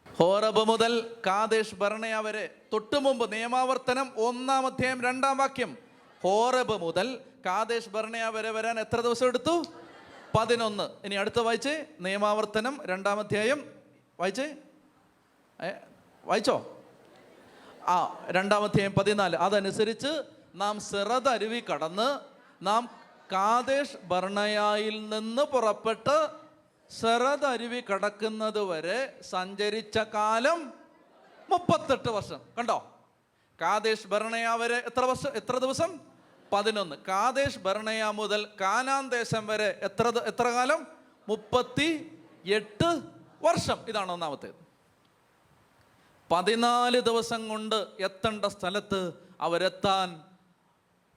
B: ഹോറബ് മുതൽ കാദേശ് ബർണയ വരെ. തൊട്ടു മുമ്പ് നിയമാവർത്തനം 1-ാം അധ്യായം 2-ാം വാക്യം. ഹോറബ് മുതൽ കാദേശ് ബർണയ വരെ വരാൻ എത്ര ദിവസം എടുത്തു? 11. ഇനി അടുത്ത വായിച്ചേ. നിയമാവർത്തനം 2-ാം അധ്യായം വായിച്ചോ. 2-ാം അധ്യായം 14. അതനുസരിച്ച് നാം സിറത് അരുവി കടന്ന് നാം കാദേശ് ബർണയായിൽ നിന്ന് പുറപ്പെട്ട് സിറത് അരുവി കടക്കുന്നത് വരെ സഞ്ചരിച്ച കാലം 38 വർഷം. കണ്ടോ? കാദേശ് ബർണയ വരെ എത്ര ദിവസം? 11. കാദേശ് ബർണയ മുതൽ കാനാൻ ദേശം വരെ എത്ര കാലം? 38 വർഷം. ഇതാണ് ഒന്നാമത്തേത്. 14 ദിവസം കൊണ്ട് എത്തേണ്ട സ്ഥലത്ത് അവരെത്താൻ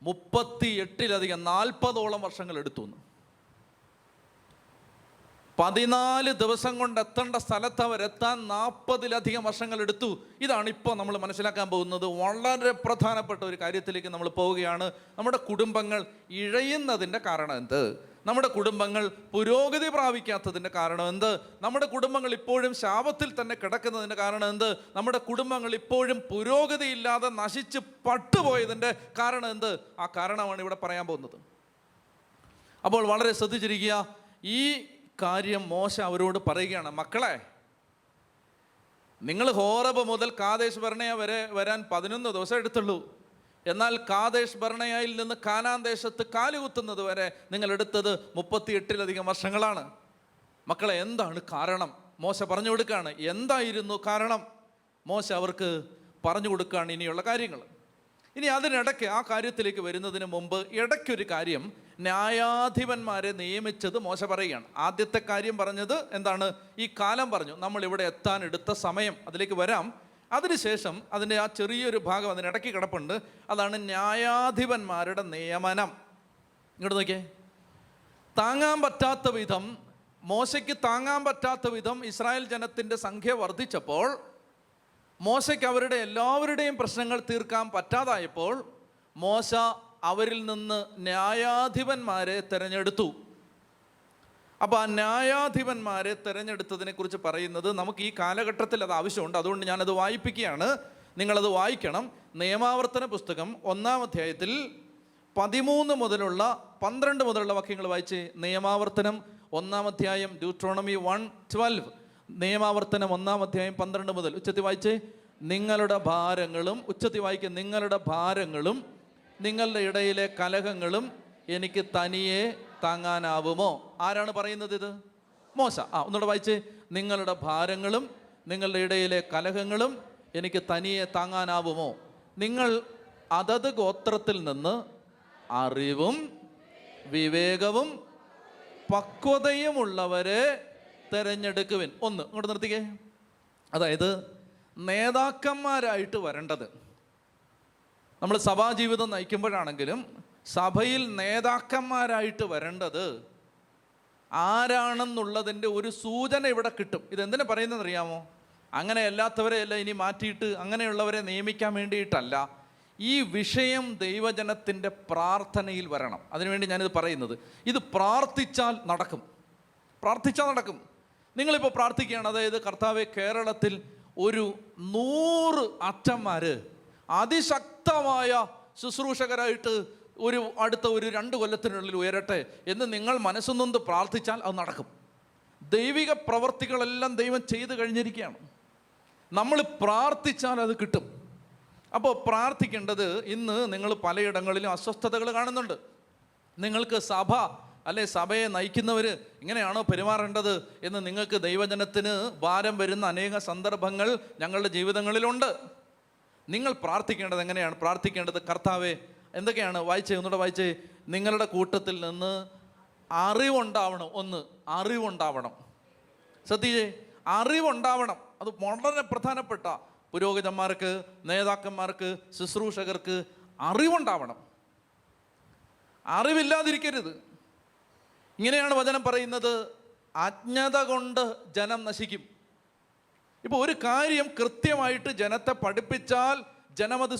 B: 38-ലധികം 40ഓളം വർഷങ്ങൾ എടുത്തു. 14 ദിവസം കൊണ്ട് എത്തേണ്ട സ്ഥലത്ത് അവരെത്താൻ 40-ലധികം വർഷങ്ങൾ എടുത്തു. ഇതാണ് ഇപ്പോൾ നമ്മൾ മനസ്സിലാക്കാൻ പോകുന്നത്. വളരെ പ്രധാനപ്പെട്ട ഒരു കാര്യത്തിലേക്ക് നമ്മൾ പോവുകയാണ്. നമ്മുടെ കുടുംബങ്ങൾ ഇഴയുന്നതിൻ്റെ കാരണം എന്ത്? നമ്മുടെ കുടുംബങ്ങൾ പുരോഗതി പ്രാപിക്കാത്തതിൻ്റെ കാരണം എന്ത്? നമ്മുടെ കുടുംബങ്ങൾ ഇപ്പോഴും ശാപത്തിൽ തന്നെ കിടക്കുന്നതിൻ്റെ കാരണം എന്ത്? നമ്മുടെ കുടുംബങ്ങൾ ഇപ്പോഴും പുരോഗതിയില്ലാതെ നശിച്ച് പട്ടുപോയതിൻ്റെ കാരണം എന്ത്? ആ കാരണമാണ് ഇവിടെ പറയാൻ പോകുന്നത്. അപ്പോൾ വളരെ ശ്രദ്ധിച്ചിരിക്കുക. ഈ കാര്യം മോശ അവരോട് പറയുകയാണ്, മക്കളെ, നിങ്ങൾ ഹോറബ് മുതൽ കാദേശ് ബർണയ വരെ വരാൻ 11 ദിവസം എടുത്തുള്ളൂ. എന്നാൽ കാദേശ് ബർണയയിൽ നിന്ന് കാനാൻ ദേശത്ത് കാലുകുത്തുന്നത് വരെ നിങ്ങൾ എടുത്തത് 38-ലധികം വർഷങ്ങളാണ്. മക്കളെ, എന്താണ് കാരണം? മോശ പറഞ്ഞു കൊടുക്കുകയാണ്. എന്തായിരുന്നു കാരണം? മോശ അവർക്ക് പറഞ്ഞു കൊടുക്കുകയാണ് ഇനിയുള്ള കാര്യങ്ങൾ. ഇനി അതിനിടയ്ക്ക്, ആ കാര്യത്തിലേക്ക് വരുന്നതിന് മുമ്പ് ഇടയ്ക്കൊരു കാര്യം, ന്യായാധിപന്മാരെ നിയമിച്ചത് മോശ പറയുകയാണ്. ആദ്യത്തെ കാര്യം പറഞ്ഞത് എന്താണ്? ഈ കാലം പറഞ്ഞു, നമ്മൾ ഇവിടെ എത്താൻ എടുത്ത സമയം. അതിലേക്ക് വരാം. അതിനുശേഷം അതിൻ്റെ ആ ചെറിയൊരു ഭാഗം അതിനിടയ്ക്ക് കിടപ്പുണ്ട്. അതാണ് ന്യായാധിപന്മാരുടെ നിയമനം. ഇങ്ങോട്ട് നോക്കിയേ. താങ്ങാൻ പറ്റാത്ത വിധം, മോശയ്ക്ക് താങ്ങാൻ പറ്റാത്ത വിധം ഇസ്രായേൽ ജനത്തിൻ്റെ സംഖ്യ വർദ്ധിച്ചപ്പോൾ, മോശയ്ക്ക് അവരുടെ എല്ലാവരുടെയും പ്രശ്നങ്ങൾ തീർക്കാൻ പറ്റാതായപ്പോൾ മോശ അവരിൽ നിന്ന് ന്യായാധിപന്മാരെ തിരഞ്ഞെടുത്തു. അപ്പോൾ ആ ന്യായാധിപന്മാരെ തിരഞ്ഞെടുത്തതിനെ കുറിച്ച് പറയുന്നത് നമുക്ക് ഈ കാലഘട്ടത്തിൽ അത് ആവശ്യമുണ്ട്. അതുകൊണ്ട് ഞാനത് വായിപ്പിക്കുകയാണ്, നിങ്ങളത് വായിക്കണം. നിയമാവർത്തന പുസ്തകം 1-ാം അധ്യായത്തിൽ 13 മുതലുള്ള 12 മുതലുള്ള വാക്യങ്ങൾ വായിച്ച്. നിയമാവർത്തനം 1-ാം അധ്യായം, ഡ്യൂട്രോണമി 1:12. നിയമാവർത്തനം 1-ാം അധ്യായം 12 മുതൽ ഉച്ചത്തി വായിച്ച്. നിങ്ങളുടെ ഭാരങ്ങളും, ഉച്ചത്തി വായിക്കുക, നിങ്ങളുടെ ഭാരങ്ങളും നിങ്ങളുടെ ഇടയിലെ കലഹങ്ങളും എനിക്ക് തനിയെ താങ്ങാനാവുമോ? ആരാണ് പറയുന്നത് ഇത്? മോശ. ഒന്നുകൂടെ വായിച്ച്. നിങ്ങളുടെ ഭാരങ്ങളും നിങ്ങളുടെ ഇടയിലെ കലഹങ്ങളും എനിക്ക് തനിയെ താങ്ങാനാവുമോ? നിങ്ങൾ അതത് ഗോത്രത്തിൽ നിന്ന് അറിവും വിവേകവും പക്വതയുമുള്ളവരെ തിരഞ്ഞെടുക്കുവിൻ. ഇങ്ങോട്ട് നിർത്തിക്കേ. അതായത് നേതാക്കന്മാരായിട്ട് വരേണ്ടത്, നമ്മൾ സഭാജീവിതം നയിക്കുമ്പോഴാണെങ്കിലും സഭയിൽ നേതാക്കന്മാരായിട്ട് വരേണ്ടത് ആരാണെന്നുള്ളതിൻ്റെ ഒരു സൂചന ഇവിടെ കിട്ടും. ഇതെന്തിനാ പറയുന്നത് അറിയാമോ? അങ്ങനെ അല്ലാത്തവരെയല്ല ഇനി മാറ്റിയിട്ട് അങ്ങനെയുള്ളവരെ നിയമിക്കാൻ വേണ്ടിയിട്ടല്ല. ഈ വിഷയം ദൈവജനത്തിൻ്റെ പ്രാർത്ഥനയിൽ വരണം. അതിനുവേണ്ടി ഞാനിത് പറയുന്നത്. ഇത് പ്രാർത്ഥിച്ചാൽ നടക്കും. നിങ്ങളിപ്പോൾ പ്രാർത്ഥിക്കുകയാണ്, അതായത് കർത്താവെ, കേരളത്തിൽ ഒരു 100 അച്ഛന്മാർ അതിശക്തമായ ശുശ്രൂഷകരായിട്ട് അടുത്ത 2 കൊല്ലത്തിനുള്ളിൽ ഉയരട്ടെ എന്ന് നിങ്ങൾ മനസ്സുനൊന്ന് പ്രാർത്ഥിച്ചാൽ അത് നടക്കും. ദൈവിക പ്രവർത്തികളെല്ലാം ദൈവം ചെയ്തു കഴിഞ്ഞിരിക്കുകയാണ്. നമ്മൾ പ്രാർത്ഥിച്ചാൽ അത് കിട്ടും. അപ്പോൾ പ്രാർത്ഥിക്കേണ്ടത്, ഇന്ന് നിങ്ങൾ പലയിടങ്ങളിലും അസ്വസ്ഥതകൾ കാണുന്നുണ്ട്. നിങ്ങൾക്ക് സഭയെ നയിക്കുന്നവർ ഇങ്ങനെയാണോ പെരുമാറേണ്ടത് എന്ന് നിങ്ങൾക്ക് ദൈവജനത്തിന് ഭാരം വരുന്ന അനേക സന്ദർഭങ്ങൾ ഞങ്ങളുടെ ജീവിതങ്ങളിലുണ്ട്. നിങ്ങൾ പ്രാർത്ഥിക്കേണ്ടത് എങ്ങനെയാണ്? പ്രാർത്ഥിക്കേണ്ടത്, കർത്താവേ, എന്തൊക്കെയാണ്? ഒന്നുകൂടെ വായിച്ചേ. നിങ്ങളുടെ കൂട്ടത്തിൽ നിന്ന് അറിവുണ്ടാവണം. അറിവുണ്ടാവണം. ശ്രദ്ധിച്ചേ, അറിവുണ്ടാവണം. അത് വളരെ പ്രധാനപ്പെട്ട പുരോഹിതന്മാർക്ക്, നേതാക്കന്മാർക്ക്, ശുശ്രൂഷകർക്ക് അറിവുണ്ടാവണം. അറിവില്ലാതിരിക്കരുത്. ഇങ്ങനെയാണ് വചനം പറയുന്നത്, അജ്ഞത കൊണ്ട് ജനം നശിക്കും. ഇപ്പോൾ ഒരു കാര്യം കൃത്യമായിട്ട് ജനത്തെ പഠിപ്പിച്ചാൽ ജനം അത്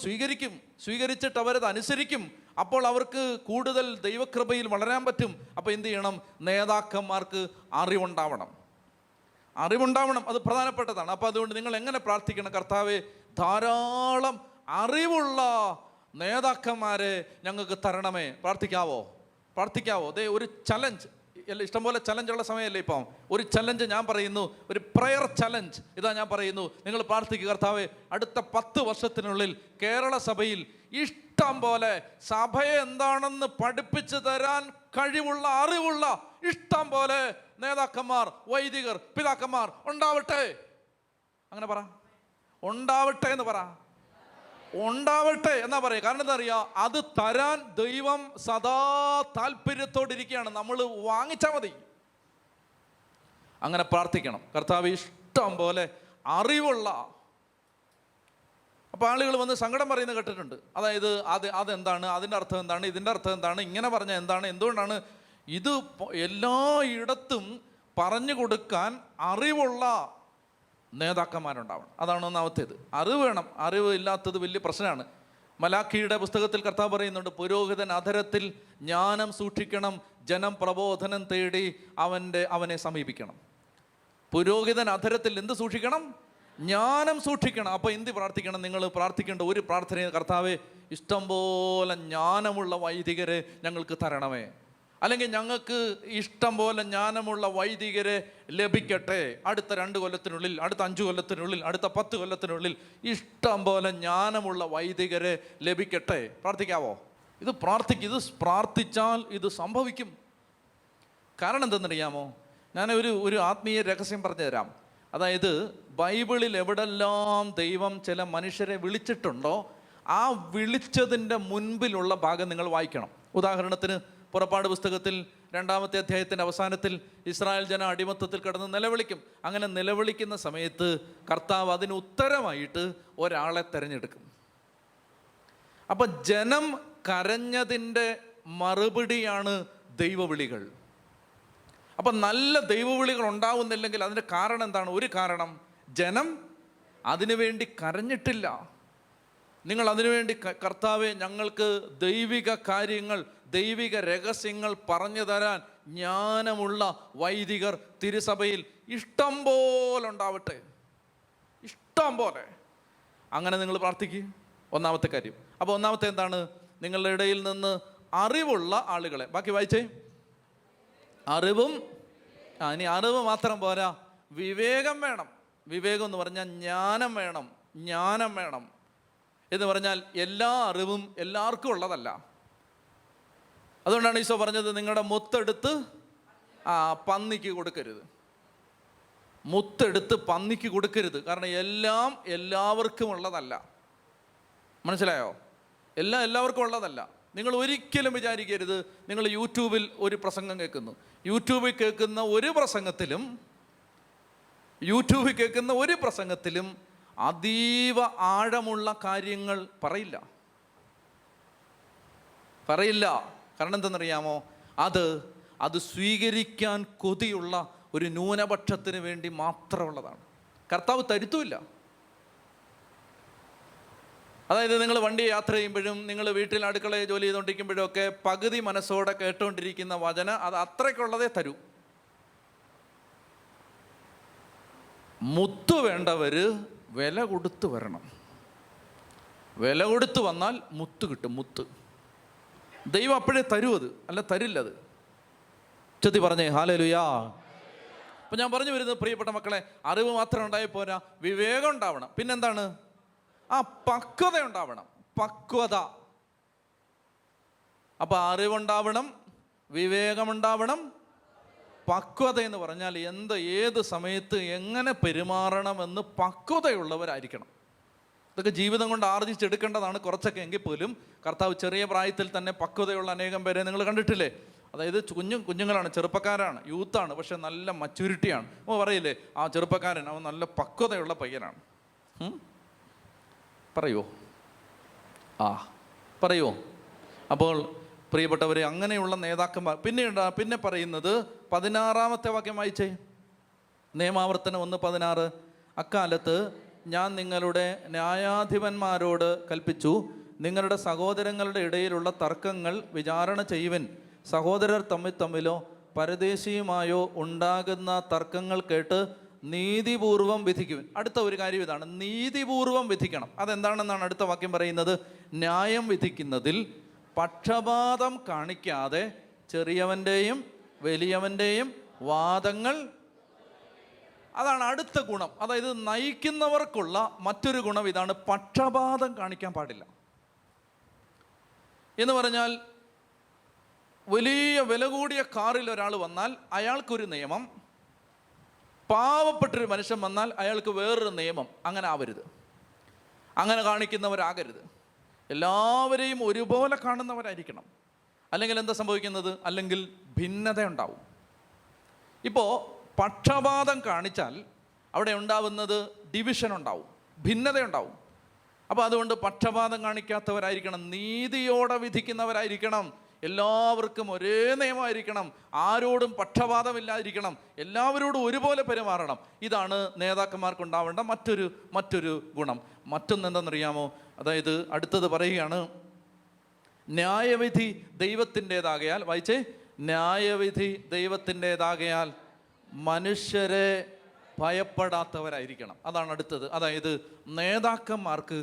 B: സ്വീകരിച്ചിട്ട് അവരത് അനുസരിക്കും. അപ്പോൾ അവർക്ക് കൂടുതൽ ദൈവകൃപയിൽ വളരാൻ പറ്റും. അപ്പോൾ എന്ത് ചെയ്യണം? നേതാക്കന്മാർക്ക് അറിവുണ്ടാവണം. അത് പ്രധാനപ്പെട്ടതാണ്. അപ്പോൾ അതുകൊണ്ട് നിങ്ങൾ എങ്ങനെ പ്രാർത്ഥിക്കണം? കർത്താവേ, ധാരാളം അറിവുള്ള നേതാക്കന്മാരെ ഞങ്ങൾക്ക് തരണമേ. പ്രാർത്ഥിക്കാവോ? ഒരു ചലഞ്ച്, ഇഷ്ടംപോലെ ചലഞ്ചുള്ള സമയമല്ലേ ഇപ്പം? ഒരു ചലഞ്ച് ഞാൻ പറയുന്നു, ഒരു പ്രയർ ചലഞ്ച് ഇതാ ഞാൻ പറയുന്നു. നിങ്ങൾ പ്രാർത്ഥിക്കുക, കർത്താവേ, അടുത്ത 10 വർഷത്തിനുള്ളിൽ കേരള സഭയിൽ ഇഷ്ടം പോലെ സഭയെ എന്താണെന്ന് പഠിപ്പിച്ചു തരാൻ കഴിവുള്ള, അറിവുള്ള ഇഷ്ടം പോലെ നേതാക്കന്മാർ, വൈദികർ, പിതാക്കന്മാർ ഉണ്ടാവട്ടെ. അങ്ങനെ പറ, ഉണ്ടാവട്ടെ എന്ന് പറ. ഉണ്ടാവട്ടെ എന്നാ പറയുക. കാരണം എന്താ അറിയാ, അത് തരാൻ ദൈവം സദാ താല്പര്യത്തോടിരിക്കുകയാണ്. നമ്മൾ വാങ്ങിച്ചാൽ മതി. അങ്ങനെ പ്രാർത്ഥിക്കണം. കർത്താവ് ഇഷ്ടം പോലെ അറിവുള്ള. അപ്പോൾ ആളുകൾ വന്ന് സങ്കടം പറയുന്നത് കേട്ടിട്ടുണ്ട്. അതായത് അതെന്താണ്, അതിൻ്റെ അർത്ഥം എന്താണ്, ഇതിൻ്റെ അർത്ഥം എന്താണ്, ഇങ്ങനെ പറഞ്ഞാൽ എന്താണ്, എന്തുകൊണ്ടാണ് ഇത് എല്ലായിടത്തും പറഞ്ഞു കൊടുക്കാൻ അറിവുള്ള നേതാക്കന്മാരുണ്ടാവണം. അതാണ് ഒന്നാമത്തേത്. അറിവ് വേണം. അറിവ് ഇല്ലാത്തത് വലിയ പ്രശ്നമാണ്. മലാഖിയുടെ പുസ്തകത്തിൽ കർത്താവ് പറയുന്നുണ്ട്, പുരോഹിതൻ അധരത്തിൽ ജ്ഞാനം സൂക്ഷിക്കണം, ജനം പ്രബോധനം തേടി അവനെ സമീപിക്കണം. പുരോഹിതൻ അധരത്തിൽ എന്ത് സൂക്ഷിക്കണം? ജ്ഞാനം സൂക്ഷിക്കണം. അപ്പോൾ എന്ത് പ്രാർത്ഥിക്കണം? നിങ്ങൾ പ്രാർത്ഥിക്കേണ്ട ഒരു പ്രാർത്ഥന, കർത്താവേ ഇഷ്ടംപോലെ ജ്ഞാനമുള്ള വൈദികരെ ഞങ്ങൾക്ക് തരണമേ, അല്ലെങ്കിൽ ഞങ്ങൾക്ക് ഇഷ്ടം പോലെ ജ്ഞാനമുള്ള വൈദികരെ ലഭിക്കട്ടെ. അടുത്ത 2 കൊല്ലത്തിനുള്ളിൽ, അടുത്ത 5 കൊല്ലത്തിനുള്ളിൽ, അടുത്ത 10 കൊല്ലത്തിനുള്ളിൽ ഇഷ്ടം പോലെ ജ്ഞാനമുള്ള വൈദികരെ ലഭിക്കട്ടെ. പ്രാർത്ഥിക്കാവോ? ഇത് പ്രാർത്ഥിച്ചാൽ ഇത് സംഭവിക്കും. കാരണം എന്തെന്നറിയാമോ? ഞാൻ ഒരു ആത്മീയ രഹസ്യം പറഞ്ഞു തരാം. അതായത് ബൈബിളിൽ എവിടെല്ലാം ദൈവം ചില മനുഷ്യരെ വിളിച്ചിട്ടുണ്ടോ ആ വിളിച്ചതിൻ്റെ മുൻപിലുള്ള ഭാഗം നിങ്ങൾ വായിക്കണം. ഉദാഹരണത്തിന് പുറപ്പാട് പുസ്തകത്തിൽ 2-ാമത്തെ അധ്യായത്തിൻ്റെ അവസാനത്തിൽ ഇസ്രായേൽ ജനം അടിമത്തത്തിൽ കിടന്ന് നിലവിളിക്കും. അങ്ങനെ നിലവിളിക്കുന്ന സമയത്ത് കർത്താവ് അതിന് ഉത്തരമായിട്ട് ഒരാളെ തിരഞ്ഞെടുക്കും. അപ്പം ജനം കരഞ്ഞതിൻ്റെ മറുപടിയാണ് ദൈവവിളികൾ. അപ്പം നല്ല ദൈവവിളികൾ ഉണ്ടാവുന്നില്ലെങ്കിൽ അതിൻ്റെ കാരണം എന്താണ്? ഒരു കാരണം, ജനം അതിനുവേണ്ടി കരഞ്ഞിട്ടില്ല. നിങ്ങൾ അതിനുവേണ്ടി കർത്താവെ ഞങ്ങൾക്ക് ദൈവിക കാര്യങ്ങൾ, ദൈവിക രഹസ്യങ്ങൾ പറഞ്ഞു തരാൻ ജ്ഞാനമുള്ള വൈദികർ തിരുസഭയിൽ ഇഷ്ടം പോലെ ഉണ്ടാവട്ടെ, ഇഷ്ടം പോലെ. അങ്ങനെ നിങ്ങൾ പ്രാർത്ഥിക്കുക. ഒന്നാമത്തെ കാര്യം. അപ്പോൾ ഒന്നാമത്തെ എന്താണ്? നിങ്ങളുടെ ഇടയിൽ നിന്ന് അറിവുള്ള ആളുകളെ. ബാക്കി വായിച്ചേ. അറിവും, ഇനി അറിവ് മാത്രം പോരാ, വിവേകം വേണം. വിവേകം എന്ന് പറഞ്ഞാൽ ജ്ഞാനം വേണം. ജ്ഞാനം വേണം എന്ന് പറഞ്ഞാൽ എല്ലാ അറിവും എല്ലാവർക്കും ഉള്ളതല്ല. അതുകൊണ്ടാണ് ഈശോ പറഞ്ഞത്, നിങ്ങളുടെ മുത്തെടുത്ത് പന്നിക്ക് കൊടുക്കരുത്. മുത്തെടുത്ത് പന്നിക്ക് കൊടുക്കരുത്. കാരണം എല്ലാം എല്ലാവർക്കും ഉള്ളതല്ല. മനസ്സിലായോ? എല്ലാവർക്കും ഉള്ളതല്ല. നിങ്ങൾ ഒരിക്കലും വിചാരിക്കരുത്, നിങ്ങൾ യൂട്യൂബിൽ ഒരു പ്രസംഗം കേൾക്കുന്നു, യൂട്യൂബിൽ കേൾക്കുന്ന ഒരു പ്രസംഗത്തിലും അതീവ ആഴമുള്ള കാര്യങ്ങൾ പറയില്ല. കാരണം എന്തെന്നറിയാമോ? അത് സ്വീകരിക്കാൻ കൊതിയുള്ള ഒരു ന്യൂനപക്ഷത്തിന് വേണ്ടി മാത്രമുള്ളതാണ്. കർത്താവ് തരുത്തുമില്ല. അതായത് നിങ്ങൾ വണ്ടി യാത്ര ചെയ്യുമ്പോഴും, നിങ്ങൾ വീട്ടിൽ അടുക്കളയിൽ ജോലി ചെയ്തുകൊണ്ടിരിക്കുമ്പോഴും ഒക്കെ പകുതി മനസ്സോടെ കേട്ടുകൊണ്ടിരിക്കുന്ന വചന അത് അത്രയ്ക്കുള്ളതേ തരൂ. മുത്ത് വേണ്ടവർ വില കൊടുത്ത് വരണം. വില കൊടുത്ത് വന്നാൽ മുത്ത് കിട്ടും. മുത്ത് ദൈവം അപ്പോഴേ തരൂ. അല്ല തരില്ലത്. ചെത്തി പറഞ്ഞേ ഹല്ലേലൂയാ. അപ്പം ഞാൻ പറഞ്ഞു വരുന്നത്, പ്രിയപ്പെട്ട മക്കളെ, അറിവ് മാത്രം ഉണ്ടായി പോരാ, വിവേകം ഉണ്ടാവണം. പിന്നെന്താണ്? പക്വത ഉണ്ടാവണം. പക്വത. അപ്പം അറിവുണ്ടാവണം, വിവേകമുണ്ടാവണം, പക്വത എന്ന് പറഞ്ഞാൽ ഏത് സമയത്ത് എങ്ങനെ പെരുമാറണമെന്ന് പക്വതയുള്ളവരായിരിക്കണം. ഇതൊക്കെ ജീവിതം കൊണ്ട് ആർജിച്ചെടുക്കേണ്ടതാണ് കുറച്ചൊക്കെ. എങ്കിൽ പോലും കർത്താവ് ചെറിയ പ്രായത്തിൽ തന്നെ പക്വതയുള്ള അനേകം പേരെ നിങ്ങൾ കണ്ടിട്ടില്ലേ? അതായത് കുഞ്ഞുങ്ങളാണ്, ചെറുപ്പക്കാരാണ്, യൂത്താണ്, പക്ഷെ നല്ല മച്യൂരിറ്റിയാണ്. പറയില്ലേ, ആ ചെറുപ്പക്കാരൻ അവൻ നല്ല പക്വതയുള്ള പയ്യനാണ്. പറയുമോ? പറയുമോ? അപ്പോൾ പ്രിയപ്പെട്ടവരെ, അങ്ങനെയുള്ള നേതാക്കന്മാർ. പിന്നെ പറയുന്നത് 16-ാമത്തെ വാക്യം വായിച്ചേ. നിയമാവർത്തനം 1:16. അക്കാലത്ത് ഞാൻ നിങ്ങളുടെ ന്യായാധിപന്മാരോട് കൽപ്പിച്ചു, നിങ്ങളുടെ സഹോദരങ്ങളുടെ ഇടയിലുള്ള തർക്കങ്ങൾ വിചാരണ ചെയ്യുവിൻ. സഹോദരർ തമ്മിലോ പരദേശിയുമായോ ഉണ്ടാകുന്ന തർക്കങ്ങൾ കേട്ട് നീതിപൂർവം വിധിക്കുവിൻ. അടുത്ത ഒരു കാര്യം ഇതാണ്, നീതിപൂർവം വിധിക്കണം. അതെന്താണെന്നാണ് അടുത്ത വാക്യം പറയുന്നത്. ന്യായം വിധിക്കുന്നതിൽ പക്ഷപാതം കാണിക്കാതെ ചെറിയവൻ്റെയും വലിയവൻ്റെയും വാദങ്ങൾ. അതാണ് അടുത്ത ഗുണം. അതായത് നയിക്കുന്നവർക്കുള്ള മറ്റൊരു ഗുണം ഇതാണ്, പക്ഷപാതം കാണിക്കാൻ പാടില്ല. എന്ന് പറഞ്ഞാൽ വലിയ വില കൂടിയ കാറിൽ ഒരാൾ വന്നാൽ അയാൾക്കൊരു നിയമം, പാവപ്പെട്ടൊരു മനുഷ്യൻ വന്നാൽ അയാൾക്ക് വേറൊരു നിയമം. അങ്ങനെ ആവരുത്, അങ്ങനെ കാണിക്കുന്നവരാകരുത്. എല്ലാവരെയും ഒരുപോലെ കാണുന്നവരായിരിക്കണം. അല്ലെങ്കിൽ എന്താ സംഭവിക്കുന്നത്? അല്ലെങ്കിൽ ഭിന്നത ഉണ്ടാവും. ഇപ്പോൾ പക്ഷപാതം കാണിച്ചാൽ അവിടെ ഉണ്ടാവുന്നത് ഡിവിഷൻ ഉണ്ടാവും, ഭിന്നത ഉണ്ടാവും. അപ്പോൾ അതുകൊണ്ട് പക്ഷപാതം കാണിക്കാത്തവരായിരിക്കണം, നീതിയോടെ വിധിക്കുന്നവരായിരിക്കണം, എല്ലാവർക്കും ഒരേ നിയമമായിരിക്കണം, ആരോടും പക്ഷപാതമില്ലാതിരിക്കണം, എല്ലാവരോടും ഒരുപോലെ പെരുമാറണം. ഇതാണ് നേതാക്കന്മാർക്കുണ്ടാവേണ്ട മറ്റൊരു ഗുണം. മറ്റൊന്ന് എന്താണെന്നറിയാമോ? അതായത് അടുത്തത് പറയുകയാണ്, ന്യായവിധി ദൈവത്തിൻ്റെതാകയാൽ, വായിച്ചേ, ന്യായവിധി ദൈവത്തിൻ്റെതാകയാൽ മനുഷ്യരെ ഭയപ്പെടാത്തവരായിരിക്കണം. അതാണ് അടുത്തത്. അതായത് നേതാക്കന്മാർക്ക്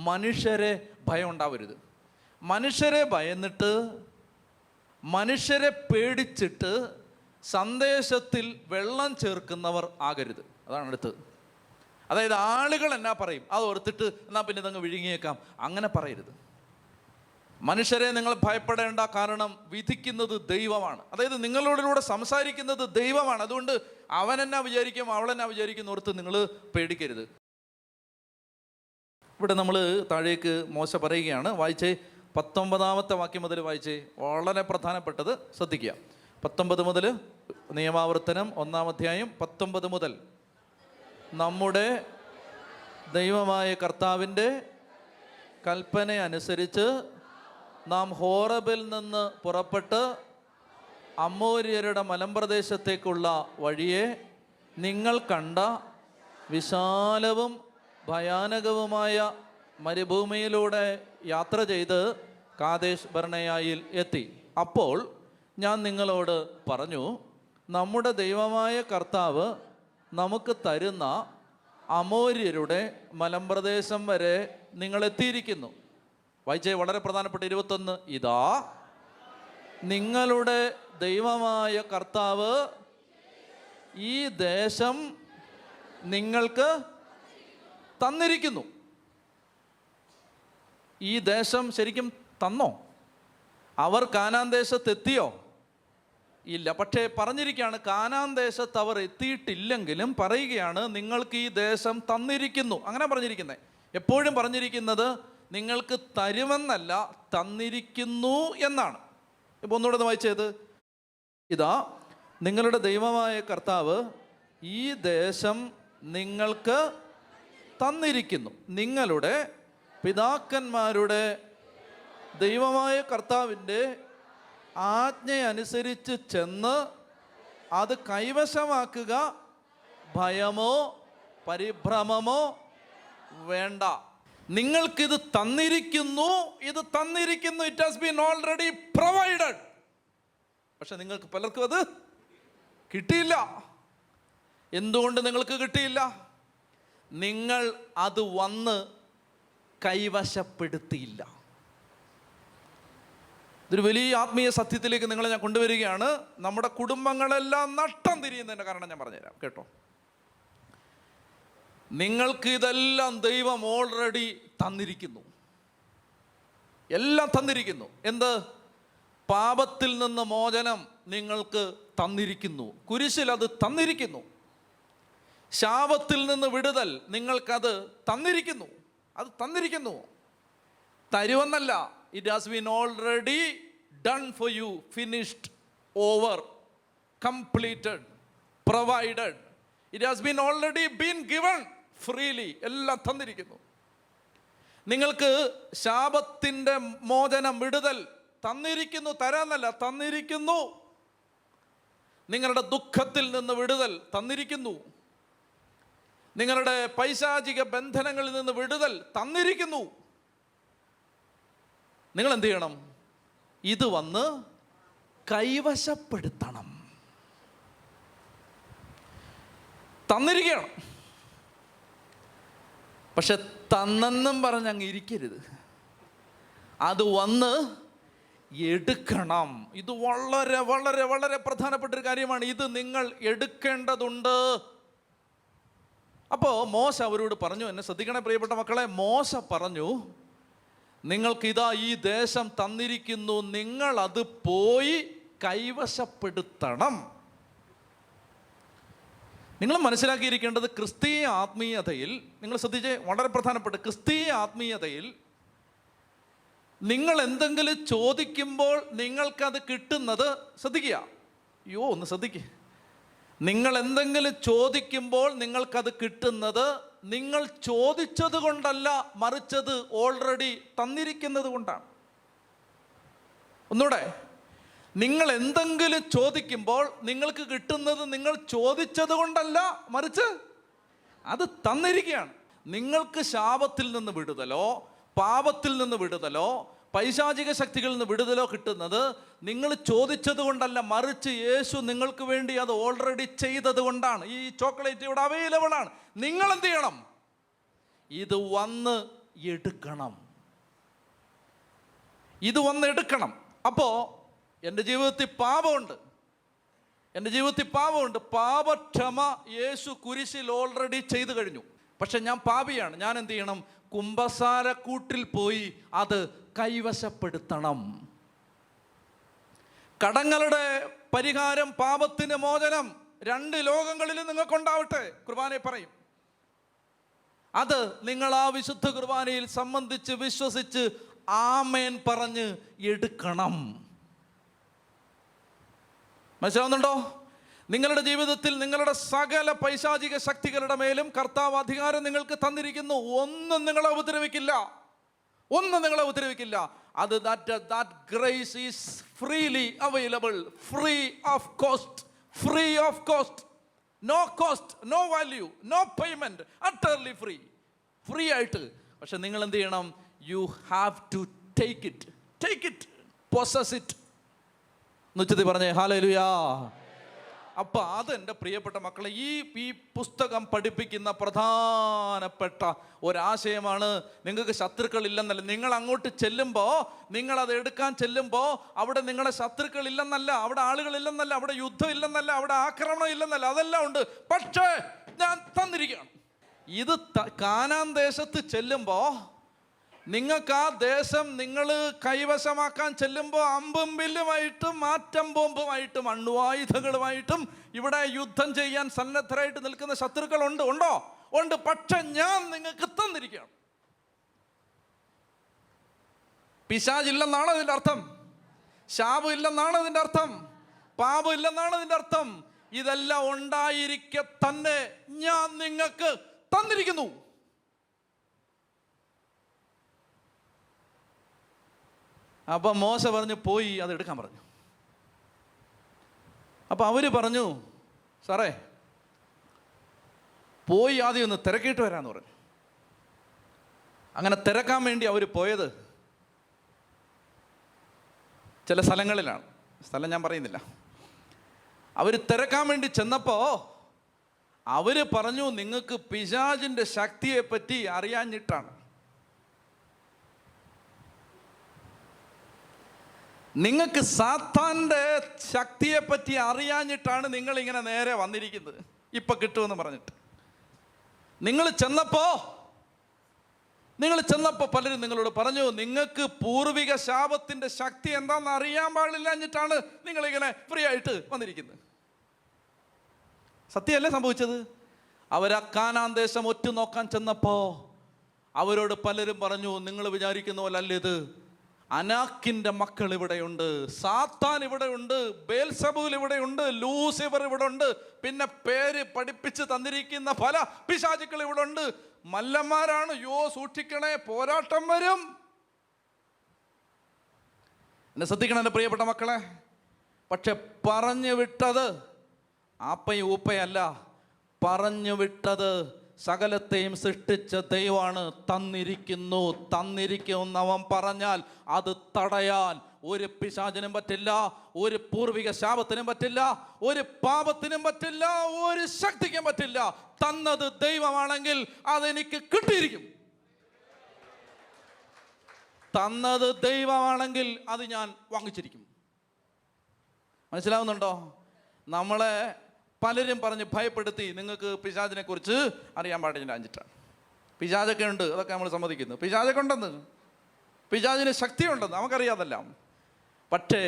B: മനുഷ്യരെ ഭയം ഉണ്ടാവരുത്. മനുഷ്യരെ ഭയന്നിട്ട്, മനുഷ്യരെ പേടിച്ചിട്ട് സന്ദേശത്തിൽ വെള്ളം ചേർക്കുന്നവർ ആകരുത്. അതാണ് അടുത്തത്. അതായത് ആളുകൾ എന്നാ പറയും അത് ഓർത്തിട്ട് എന്നാൽ പിന്നെ ഇതങ്ങ് വിഴുങ്ങിയേക്കാം, അങ്ങനെ പറയരുത്. മനുഷ്യരെ നിങ്ങൾ ഭയപ്പെടേണ്ട, കാരണം വിധിക്കുന്നത് ദൈവമാണ്. അതായത് നിങ്ങളോടിലൂടെ സംസാരിക്കുന്നത് ദൈവമാണ്. അതുകൊണ്ട് അവനെന്നാ വിചാരിക്കും, അവളെന്നാ വിചാരിക്കും ഓർത്ത് നിങ്ങൾ പേടിക്കരുത്. ഇവിടെ നമ്മൾ താഴേക്ക് മോശ പറയുകയാണ്, വായിച്ചേ 19 വാക്യം മുതൽ വായിച്ചേ, വളരെ പ്രധാനപ്പെട്ടത് ശ്രദ്ധിക്കുക. 19 മുതൽ, നിയമാവർത്തനം 1 അധ്യായം 19 മുതൽ. നമ്മുടെ ദൈവമായ കർത്താവിൻ്റെ കൽപ്പന അനുസരിച്ച് നാം ഹോറബിൽ നിന്ന് പുറപ്പെട്ട് അമ്മോര്യരുടെ മലമ്പ്രദേശത്തേക്കുള്ള വഴിയെ നിങ്ങൾ കണ്ട വിശാലവും ഭയാനകവുമായ മരുഭൂമിയിലൂടെ യാത്ര ചെയ്ത് കാദേശ് ബർണയായിൽ എത്തി. അപ്പോൾ ഞാൻ നിങ്ങളോട് പറഞ്ഞു, നമ്മുടെ ദൈവമായ കർത്താവ് നമുക്ക് തരുന്ന അമോര്യരുടെ മലമ്പ്രദേശം വരെ നിങ്ങൾ എത്തിയിരിക്കുന്നു. വായിച്ചേ, വളരെ പ്രധാനപ്പെട്ട 21. ഇതാ നിങ്ങളുടെ ദൈവമായ കർത്താവ് ഈ ദേശം നിങ്ങൾക്ക് തന്നിരിക്കുന്നു. ഈ ദേശം ശരിക്കും തന്നോ? അവർ കാനാൻ ദേശത്തെത്തിയോ? ഇല്ല. പക്ഷേ പറഞ്ഞിരിക്കുകയാണ്, കാനാൻ ദേശത്ത് അവർ എത്തിയിട്ടില്ലെങ്കിലും പറയുകയാണ്, നിങ്ങൾക്ക് ഈ ദേശം തന്നിരിക്കുന്നു. അങ്ങനെ പറഞ്ഞിരിക്കുന്നത്. എപ്പോഴും പറഞ്ഞിരിക്കുന്നത് നിങ്ങൾക്ക് തരുമെന്നല്ല, തന്നിരിക്കുന്നു എന്നാണ്. ഇപ്പോൾ ഒന്നുകൂടെ വായിച്ചത്, ഇതാ നിങ്ങളുടെ ദൈവമായ കർത്താവ് ഈ ദേശം നിങ്ങൾക്ക് തന്നിരിക്കുന്നു. നിങ്ങളുടെ പിതാക്കന്മാരുടെ ദൈവമായ കർത്താവിൻ്റെ ആജ്ഞയനുസരിച്ച് ചെന്ന് അത് കൈവശമാക്കുക, ഭയമോ പരിഭ്രമമോ വേണ്ട. നിങ്ങൾക്കിത് തന്നിരിക്കുന്നു, ഇത് തന്നിരിക്കുന്നു. It has been already provided. പക്ഷെ നിങ്ങൾക്ക് പലർക്കും അത് കിട്ടിയില്ല. എന്തുകൊണ്ട് നിങ്ങൾക്ക് കിട്ടിയില്ല? നിങ്ങൾ അത് വന്ന് കൈവശപ്പെടുത്തിയില്ല. ഇതൊരു വലിയ ആത്മീയ സത്യത്തിലേക്ക് നിങ്ങളെ ഞാൻ കൊണ്ടുവരികയാണ്. നമ്മുടെ കുടുംബങ്ങളെല്ലാം നഷ്ടം തിരിയുന്നതിൻ്റെ കാരണം ഞാൻ പറഞ്ഞുതരാം, കേട്ടോ. നിങ്ങൾക്ക് ഇതെല്ലാം ദൈവം ഓൾറെഡി തന്നിരിക്കുന്നു, എല്ലാം തന്നിരിക്കുന്നു. എന്ത്? പാപത്തിൽ നിന്ന് മോചനം നിങ്ങൾക്ക് തന്നിരിക്കുന്നു, കുരിശിൽ അത് തന്നിരിക്കുന്നു. ശാപത്തിൽ നിന്ന് വിടുതൽ നിങ്ങൾക്കത് തന്നിരിക്കുന്നു, അത് തന്നിരിക്കുന്നു. തരുമെന്നല്ല, it has been already done for you, finished, over, completed, provided. It has been already been given freely. എല്ലാം തന്നിരിക്കുന്നു. നിങ്ങൾക്ക് ശാപത്തിൻ്റെ മോചനം, വിടുതൽ തന്നിരിക്കുന്നു. തരാന്നല്ല, തന്നിരിക്കുന്നു. നിങ്ങളുടെ ദുഃഖത്തിൽ നിന്ന് വിടുതൽ തന്നിരിക്കുന്നു. നിങ്ങളുടെ പൈശാചിക ബന്ധനങ്ങളിൽ നിന്ന് വിടുതൽ തന്നിരിക്കുന്നു. നിങ്ങൾ എന്ത് ചെയ്യണം? ഇത് വന്ന് കൈവശപ്പെടുത്തണം. തന്നിരിക്കണം. പക്ഷെ തന്നെന്നും പറഞ്ഞ് അങ്ങ് ഇരിക്കരുത്, അത് വന്ന് എടുക്കണം. ഇത് വളരെ വളരെ വളരെ പ്രധാനപ്പെട്ട ഒരു കാര്യമാണ്. ഇത് നിങ്ങൾ എടുക്കേണ്ടതുണ്ട്. അപ്പോൾ മോശ അവരോട് പറഞ്ഞു, എന്നെ ശ്രദ്ധിക്കണേ പ്രിയപ്പെട്ട മക്കളെ, മോശ പറഞ്ഞു, നിങ്ങൾക്കിതാ ഈ ദേശം തന്നിരിക്കുന്നു, നിങ്ങൾ അത് പോയി കൈവശപ്പെടുത്തണം. നിങ്ങൾ മനസ്സിലാക്കിയിരിക്കേണ്ടത്, ക്രിസ്തീയ ആത്മീയതയിൽ, നിങ്ങൾ ശ്രദ്ധിച്ചേ, വളരെ പ്രധാനപ്പെട്ട, ക്രിസ്തീയ ആത്മീയതയിൽ നിങ്ങൾ എന്തെങ്കിലും ചോദിക്കുമ്പോൾ നിങ്ങൾക്കത് കിട്ടുന്നത്, ശ്രദ്ധിക്കുക, ഒന്ന് ശ്രദ്ധിക്കുക, നിങ്ങൾ എന്തെങ്കിലും ചോദിക്കുമ്പോൾ നിങ്ങൾക്കത് കിട്ടുന്നത് നിങ്ങൾ ചോദിച്ചത് കൊണ്ടല്ല, മറിച്ചത് ഓൾറെഡി തന്നിരിക്കുന്നത് കൊണ്ടാണ്. ഒന്നുകൂടെ, നിങ്ങൾ എന്തെങ്കിലും ചോദിക്കുമ്പോൾ നിങ്ങൾക്ക് കിട്ടുന്നത് നിങ്ങൾ ചോദിച്ചത് കൊണ്ടല്ല, മറിച്ച് അത് തന്നിരിക്കുകയാണ്. നിങ്ങൾക്ക് ശാപത്തിൽ നിന്ന് വിടുതലോ പാപത്തിൽ നിന്ന് വിടുതലോ പൈശാചിക ശക്തികളിൽ നിന്ന് വിടുതലോ കിട്ടുന്നത് നിങ്ങൾ ചോദിച്ചത് കൊണ്ടല്ല, മറിച്ച് യേശു നിങ്ങൾക്ക് വേണ്ടി അത് ഓൾറെഡി ചെയ്തത് കൊണ്ടാണ്. ഈ ചോക്ലേറ്റ് ഇവിടെ അവൈലബിൾ ആണ്. നിങ്ങൾ എന്ത് ചെയ്യണം? ഇത് വന്ന് എടുക്കണം. ഇത് വന്ന് എടുക്കണം. അപ്പോൾ എൻ്റെ ജീവിതത്തിൽ പാപമുണ്ട്. പാപക്ഷമ യേശു കുരിശിൽ ഓൾറെഡി ചെയ്തു കഴിഞ്ഞു. പക്ഷെ ഞാൻ പാപിയാണ്. ഞാൻ എന്ത് ചെയ്യണം? കുമ്പസാരക്കൂട്ടിൽ പോയി അത് കൈവശപ്പെടുത്തണം. കടങ്ങളുടെ പരിഹാരം, പാപത്തിന് മോചനം 2 ലോകങ്ങളിലും നിങ്ങൾക്കുണ്ടാവട്ടെ. കുർബാനയിൽ പറയും, അത് നിങ്ങൾ ആ വിശുദ്ധ കുർബാനയിൽ സംബന്ധിച്ച് വിശ്വസിച്ച് ആമേൻ പറഞ്ഞ് എടുക്കണം. മനസ്സിലാവുന്നുണ്ടോ? നിങ്ങളുടെ ജീവിതത്തിൽ നിങ്ങളുടെ സകല പൈശാചിക ശക്തികളുടെ മേലും കർത്താവ് അധികാരം നിങ്ങൾക്ക് തന്നിരിക്കുന്നു. ഒന്നും നിങ്ങളെ ഉപദ്രവിക്കില്ല. അത് that grace is freely available, free of cost, no cost, no value, no payment, utterly free ആയിട്ട്. പക്ഷെ നിങ്ങൾ എന്ത് ചെയ്യണം? You have to take it, possess it. എന്നുവെച്ചത് പറഞ്ഞേ ഹല്ലേലൂയ. അപ്പം അതെൻ്റെ പ്രിയപ്പെട്ട മക്കളെ, ഈ പുസ്തകം പഠിപ്പിക്കുന്ന പ്രധാനപ്പെട്ട ഒരാശയമാണ്. നിങ്ങൾക്ക് ശത്രുക്കളില്ലെന്നല്ല, നിങ്ങൾ അങ്ങോട്ട് ചെല്ലുമ്പോൾ, നിങ്ങളത് എടുക്കാൻ ചെല്ലുമ്പോൾ അവിടെ നിങ്ങളുടെ ശത്രുക്കളില്ലെന്നല്ല, അവിടെ ആളുകളില്ലെന്നല്ല, അവിടെ യുദ്ധം ഇല്ലെന്നല്ല, അവിടെ ആക്രമണം ഇല്ലെന്നല്ല, അതെല്ലാം ഉണ്ട്. പക്ഷേ ഞാൻ തന്നിരിക്കുകയാണ്. ഇത് കാനാൻ ദേശത്ത് ചെല്ലുമ്പോൾ, നിങ്ങൾക്ക് ആ ദേശം നിങ്ങൾ കൈവശമാക്കാൻ ചെല്ലുമ്പോൾ അമ്പും വില്ലുമായിട്ടും ആറ്റം ബോംബുമായിട്ടും അണ്വായുധങ്ങളുമായിട്ടും ഇവിടെ യുദ്ധം ചെയ്യാൻ സന്നദ്ധരായിട്ട് നിൽക്കുന്ന ശത്രുക്കളുണ്ട്. ഉണ്ട്. പക്ഷെ ഞാൻ നിങ്ങൾക്ക് തന്നിരിക്കുകയാണ്. പിശാചില്ലെന്നാണ് അതിൻ്റെ അർത്ഥം. ശാപം ഇല്ലെന്നാണ് അതിൻ്റെ അർത്ഥം. പാപം ഇല്ലെന്നാണ് അതിൻ്റെ അർത്ഥം. ഇതെല്ലാം ഉണ്ടായിരിക്കെ തന്നെ ഞാൻ നിങ്ങൾക്ക് തന്നിരിക്കുന്നു. അപ്പം മോശ പറഞ്ഞു, പോയി അത് എടുക്കാൻ പറഞ്ഞു. അപ്പം അവർ പറഞ്ഞു, സാറേ പോയി ആദ്യം ഒന്ന് തിരക്കിയിട്ട് വരാമെന്ന് പറഞ്ഞു. അങ്ങനെ തിരക്കാൻ വേണ്ടി അവർ പോയത് ചില സ്ഥലങ്ങളിലാണ്. സ്ഥലം ഞാൻ പറയുന്നില്ല. അവർ തിരക്കാൻ വേണ്ടി ചെന്നപ്പോൾ അവർ പറഞ്ഞു, നിങ്ങൾക്ക് പിശാചിൻ്റെ ശക്തിയെപ്പറ്റി അറിയാഞ്ഞിട്ടാണ്. നിങ്ങൾക്ക് സാത്താൻ്റെ ശക്തിയെപ്പറ്റി അറിയാഞ്ഞിട്ടാണ് നിങ്ങളിങ്ങനെ നേരെ വന്നിരിക്കുന്നത്. ഇപ്പം കിട്ടുമെന്ന് പറഞ്ഞിട്ട് നിങ്ങൾ ചെന്നപ്പോൾ പലരും നിങ്ങളോട് പറഞ്ഞു, നിങ്ങൾക്ക് പൂർവിക ശാപത്തിൻ്റെ ശക്തി എന്താണെന്ന് അറിയാൻ പാടില്ലാഞ്ഞിട്ടാണ് നിങ്ങളിങ്ങനെ ഫ്രീ ആയിട്ട് വന്നിരിക്കുന്നത്. സത്യമല്ലേ സംഭവിച്ചത്? അവരാ കാനാൻ ദേശം ഒറ്റുനോക്കാൻ ചെന്നപ്പോൾ അവരോട് പലരും പറഞ്ഞു, നിങ്ങൾ വിചാരിക്കുന്ന പോലെ അല്ല ഇത്. അനാക്കിൻ്റെ മക്കൾ ഇവിടെയുണ്ട്, സാത്താൻ ഇവിടെയുണ്ട്, ബേൽസബൂൽ ഇവിടെയുണ്ട്, ലൂസിഫർ ഇവിടെ ഉണ്ട്, പിന്നെ പേര് പഠിപ്പിച്ച് തന്നിരിക്കുന്ന പല പിശാചുക്കൾ ഇവിടെ ഉണ്ട്. മല്ലന്മാരാണ്. സൂക്ഷിക്കണേ, പോരാട്ടം വരും. എന്നെ ശ്രദ്ധിക്കണം എൻ്റെ പ്രിയപ്പെട്ട മക്കളെ. പക്ഷെ പറഞ്ഞു വിട്ടത് ആപ്പയും ഊപ്പയല്ല. പറഞ്ഞു വിട്ടത് സകലത്തെയും സൃഷ്ടിച്ച ദൈവമാണ്. തന്നിരിക്കുന്നവൻ പറഞ്ഞാൽ അത് തടയാൻ ഒരു പിശാചിനും പറ്റില്ല, ഒരു പൂർവിക ശാപത്തിനും പറ്റില്ല, ഒരു പാപത്തിനും പറ്റില്ല, ഒരു ശക്തിക്കും പറ്റില്ല. തന്നത് ദൈവമാണെങ്കിൽ അതെനിക്ക് കിട്ടിയിരിക്കും. തന്നത് ദൈവമാണെങ്കിൽ അത് ഞാൻ വാങ്ങിച്ചിരിക്കും. മനസ്സിലാവുന്നുണ്ടോ? നമ്മളെ പലരും പറഞ്ഞ് ഭയപ്പെടുത്തി, നിങ്ങൾക്ക് പിശാചിനെ കുറിച്ച് അറിയാൻ പാടില്ല അഞ്ചിട്ടാണ്. പിശാചൊക്കെ ഉണ്ട്, അതൊക്കെ നമ്മൾ സമ്മതിക്കുന്നു. പിശാചൊക്കെ ഉണ്ടെന്ന് പിശാചിന് ശക്തിയുണ്ടെന്ന് നമുക്കറിയാതെല്ലാം. പക്ഷേ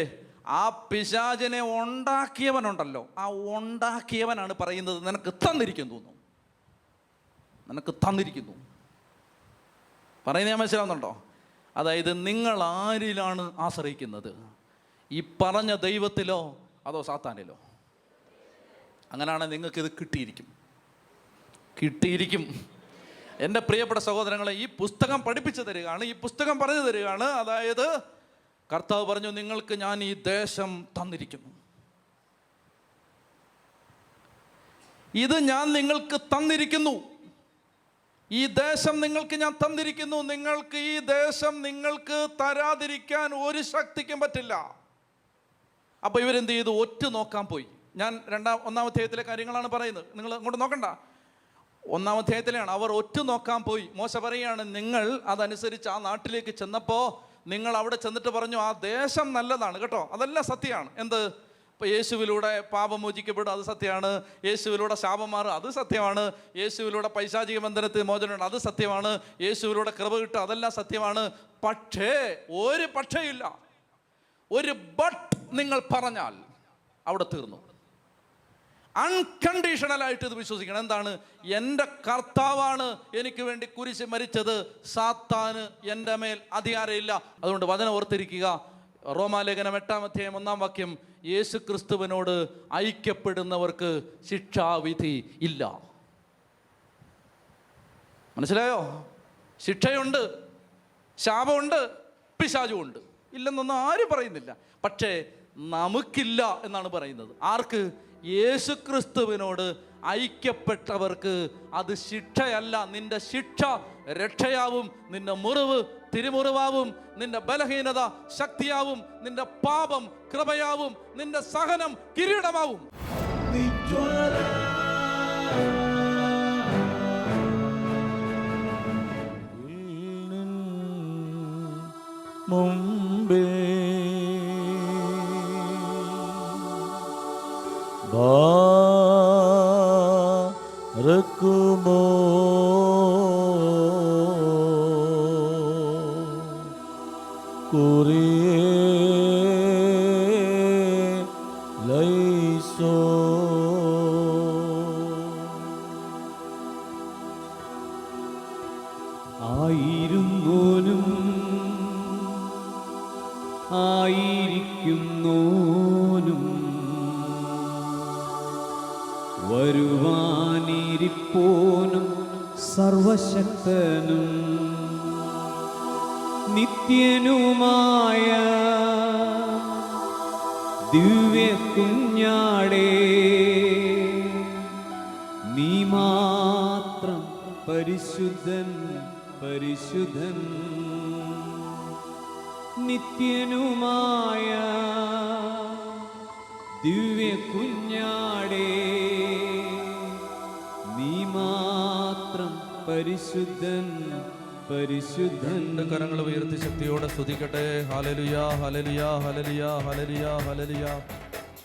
B: ആ പിശാചിനെ ഉണ്ടാക്കിയവനുണ്ടല്ലോ, ആ ഉണ്ടാക്കിയവനാണ് പറയുന്നത് നിനക്ക് തന്നിരിക്കുന്നു, നിനക്ക് തന്നിരിക്കുന്നു. പറയുന്നത് ഞാൻ മനസ്സിലാവുന്നുണ്ടോ? അതായത് നിങ്ങൾ ആരിലാണ് ആശ്രയിക്കുന്നത്? ഈ പറഞ്ഞ ദൈവത്തിലോ അതോ സാത്താനിലോ? അങ്ങനെയാണെങ്കിൽ നിങ്ങൾക്കിത് കിട്ടിയിരിക്കും. എൻ്റെ പ്രിയപ്പെട്ട സഹോദരങ്ങളെ, ഈ പുസ്തകം പഠിപ്പിച്ചു തരികയാണ്, ഈ പുസ്തകം പറഞ്ഞു തരികയാണ്. അതായത് കർത്താവ് പറഞ്ഞു, നിങ്ങൾക്ക് ഞാൻ ഈ ദേശം തന്നിരിക്കുന്നു, ഇത് ഞാൻ നിങ്ങൾക്ക് തന്നിരിക്കുന്നു, ഈ ദേശം നിങ്ങൾക്ക് ഞാൻ തന്നിരിക്കുന്നു. നിങ്ങൾക്ക് ഈ ദേശം നിങ്ങൾക്ക് തരാതിരിക്കാൻ ഒരു ശക്തിക്കും പറ്റില്ല. അപ്പോൾ ഇവരെന്ത് ചെയ്തു? ഒറ്റ നോക്കാൻ പോയി. ഞാൻ ഒന്നാം അധ്യായത്തിലെ കാര്യങ്ങളാണ് പറയുന്നത്, നിങ്ങൾ അങ്ങോട്ട് നോക്കണ്ട. ഒന്നാം അധ്യായത്തിലാണ്. അവർ ഒറ്റ നോക്കാൻ പോയി. മോശ പറയുകയാണ്, നിങ്ങൾ അതനുസരിച്ച് ആ നാട്ടിലേക്ക് ചെന്നപ്പോൾ നിങ്ങൾ അവിടെ ചെന്നിട്ട് പറഞ്ഞു, ആ ദേശം നല്ലതാണ് കേട്ടോ, അതെല്ലാം സത്യമാണ്. എന്ത്? ഇപ്പോൾ യേശുവിലൂടെ പാപം മോചിക്കപ്പെടും, അത് സത്യമാണ്. യേശുവിലൂടെ ശാപം മാറും, അത് സത്യമാണ്. യേശുവിലൂടെ പൈശാചിക ബന്ധനത്തിൽ മോചനം, അത് സത്യമാണ്. യേശുവിലൂടെ കൃപ കിട്ടും, അതെല്ലാം സത്യമാണ്. പക്ഷേ ഒരു പക്ഷേയില്ല, ഒരു ബട്ട് നിങ്ങൾ പറഞ്ഞാൽ അവിടെ തീർന്നു. അൺകണ്ടീഷണലായിട്ട് ഇത് വിശ്വസിക്കണം. എന്താണ്? എൻ്റെ കർത്താവാണ് എനിക്ക് വേണ്ടി കുരിശ് മരിച്ചത്, സാത്താന് എൻ്റെ മേൽ അധികാരമില്ല. അതുകൊണ്ട് വചനം ഓർത്തിരിക്കുക. റോമാലേഖനം 8-ാം അധ്യായം 1-ാം വാക്യം, യേശു ക്രിസ്തുവിനോട് ഐക്യപ്പെടുന്നവർക്ക് ശിക്ഷാവിധി ഇല്ല. മനസ്സിലായോ? ശിക്ഷയുണ്ട്, ശാപമുണ്ട്, പിശാചുമുണ്ട്, ഇല്ലെന്നൊന്നും ആരും പറയുന്നില്ല. പക്ഷേ നമുക്കില്ല എന്നാണ് പറയുന്നത്. ആർക്ക്? യേശു ക്രിസ്തുവിനോട് ഐക്യപ്പെട്ടവർക്ക് അത് ശിക്ഷയല്ല. നിന്റെ ശിക്ഷ രക്ഷയാവും, നിന്റെ മുറിവ് തിരുമുറിവാവും, നിന്റെ ബലഹീനത ശക്തിയാവും, നിന്റെ പാപം കൃപയാവും, നിന്റെ സഹനം കിരീടമാവും.
A: മുമ്പേ ബാറക്കുമോ ലൈസോ
C: ആയിരുന്നോനും ആയിരിക്കുന്നോനും വരുവാനിരിപ്പോനും സർവശക്തനും നിത്യനുമായ ദിവ്യ കുഞ്ഞാടേ, നീ മാത്രം പരിശുദ്ധൻ പരിശുദ്ധൻ. നിത്യനുമായ ദിവ്യ കുഞ്ഞാടേ, നീ മാത്രം പരിശുദ്ധൻ പരിശുദ്ധൻ.
B: കരങ്ങൾ ഉയർത്തി ശക്തിയോടെ സ്തുതിക്കട്ടെ. Hallelujah hallelujah hallelujah hallelujah hallelujah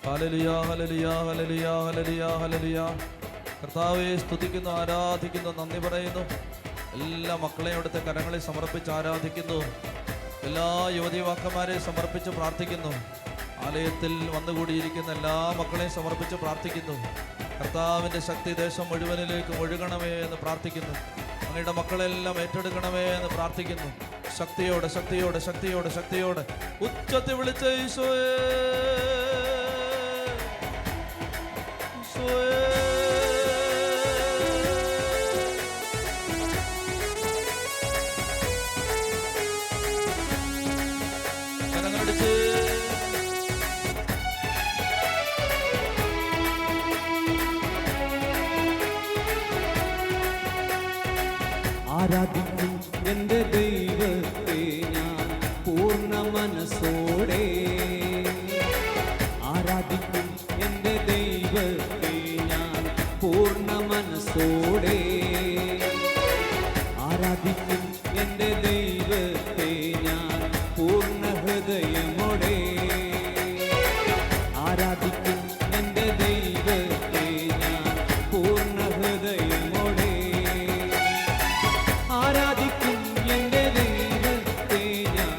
B: hallelujah hallelujah hallelujah hallelujah hallelujah. കർത്താവെ സ്തുതിക്കുന്നു, ആരാധിക്കുന്നു, നന്ദി പറയുന്നു. എല്ലാ മക്കളെയും അവിടുത്തെ കരങ്ങളിൽ സമർപ്പിച്ച് ആരാധിക്കുന്നു. എല്ലാ യുവതിവാക്കന്മാരെയും സമർപ്പിച്ച് പ്രാർത്ഥിക്കുന്നു. ആലയത്തിൽ വന്നുകൂടിയിരിക്കുന്ന എല്ലാ മക്കളെയും സമർപ്പിച്ച് പ്രാർത്ഥിക്കുന്നു. കർത്താവിൻ്റെ ശക്തി ദേശം മുഴുവനിലേക്ക് ഒഴുകണമേ എന്ന് പ്രാർത്ഥിക്കുന്നു. അങ്ങയുടെ മക്കളെല്ലാം ഏറ്റെടുക്കണമേ എന്ന് പ്രാർത്ഥിക്കുന്നു. ശക്തിയോടെ ശക്തിയോടെ ശക്തിയോടെ ശക്തിയോടെ ഉച്ചത്തിൽ വിളിച്ച ഈശോയേ, ഈശോയേ. കരങ്ങളടിച്ച്
C: ആരാധിക്കും എൻ്റെ ദൈവത്തെ ഞാൻ പൂർണ്ണ മനസ്സോടെ. ആരാധിക്കും എൻ്റെ ദൈവത്തെ ഞാൻ പൂർണ്ണ മനസ്സോടെ. ആരാധിക്കും എൻ്റെ ദൈവത്തെ ഞാൻ പൂർണ്ണ ഹൃദയമോടെ. ആരാധിക്കും എൻ്റെ ദൈവത്തെ ഞാൻ പൂർണ്ണ ഹൃദയമോടെ. ആരാധിക്കും എൻ്റെ ദൈവത്തെ ഞാൻ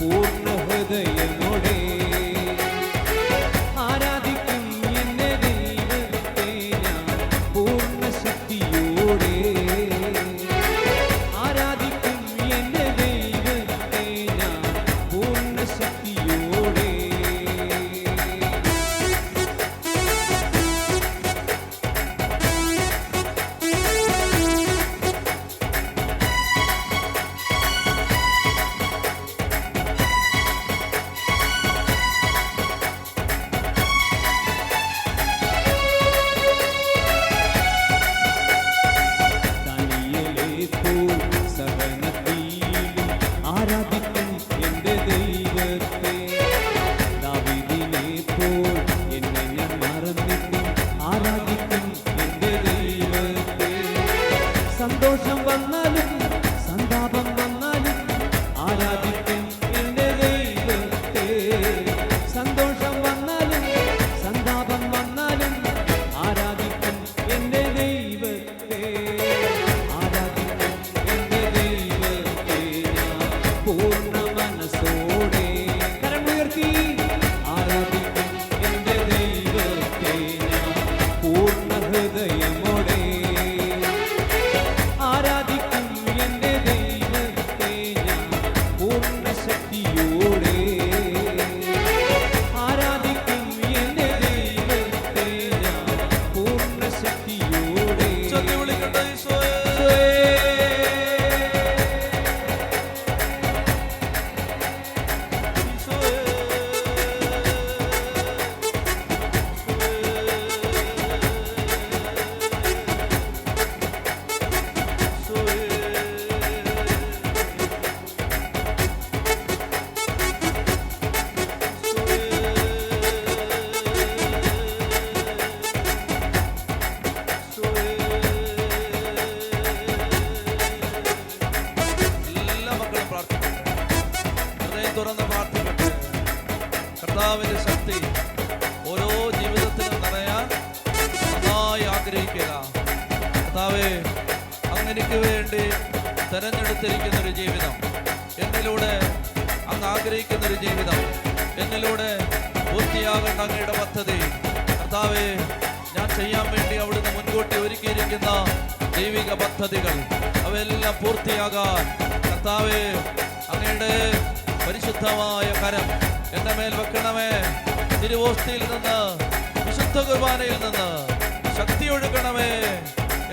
C: പൂർണ്ണ ഹൃദയമോടെ ആരാധിക്കും എന്റെ ദൈവത്തെ ഞാൻ പൂർണ്ണ ശക്തിയോടെ ആരാധിക്കും എന്റെ ദൈവത്തെ ഞാൻ പൂർണ്ണ ശക്തിയോടെ ദാനിയേലേപ്പോൽ സഹനത്തിലും ആരാധിക്കും എന്റെ ദൈവത്തെ ദാവീദിനെപ്പോൽ എന്നെ ഞാൻ മറന്നിട്ടും ആരാധിക്കും എന്റെ ദൈവത്തെ സന്തോഷം വന്നാലും സന്താപം വന്നാലും ആരാധിക്കും എന്റെ ദൈവത്തെ സന്തോഷം വന്നാലും സന്താപം വന്നാലും ആരാധിക്കും എന്റെ ദൈവത്തെ ആരാധിക്കും എന്റെ ദൈവത്തെ ഞാൻ പൂർണ്ണ മനസ്സോടെ കരമുയർത്തി ആരാധിക്കും എന്റെ ദൈവത്തെ ഞാൻ പൂർണ്ണ ഹൃദയമോടെ ആരാധിക്കും എന്റെ ദൈവത്തെ ഞാൻ പൂർണ്ണ ശക്തിയോടെ ആരാധിക്കും എന്റെ ദൈവത്തെ ഞാൻ പൂർണ്ണ ശക്തിയോടെ
B: ഉച്ചത്തിൽ വിളിക്കട്ടെ ഈശോയെ. ഈശോയെ. എല്ലാ മക്കളും പ്രാർത്ഥിക്കട്ടെ. ഹൃദയം തുറന്ന് പ്രാർത്ഥിക്കട്ടെ. കർത്താവിന്റെ ശക്തി ഓരോ ജീവിതത്തിലും നിറയാൻ നന്നായി ആഗ്രഹിക്കുക. കർത്താവേ, അങ്ങനെക്ക് വേണ്ടി തെരഞ്ഞെടുത്തിരിക്കുന്ന ഒരു ജീവിതം, എന്നിലൂടെ അങ്ങ് ആഗ്രഹിക്കുന്ന ഒരു ജീവിതം, എന്നിലൂടെ പൂർത്തിയാകേണ്ട അങ്ങയുടെ പദ്ധതി കർത്താവേ, ഞാൻ ചെയ്യാൻ വേണ്ടി അവിടുന്ന് മുൻകൂട്ടി ഒരുക്കിയിരിക്കുന്ന ദൈവിക പദ്ധതികൾ അവയെല്ലാം പൂർത്തിയാകാൻ കർത്താവേ, അങ്ങയുടെ പരിശുദ്ധമായ കരം എൻ്റെ മേൽ വെക്കണമേ. തിരുവോസ്തിയിൽ നിന്ന്, വിശുദ്ധ കുർബാനയിൽ നിന്ന് ശക്തി ഒഴുകണമേ.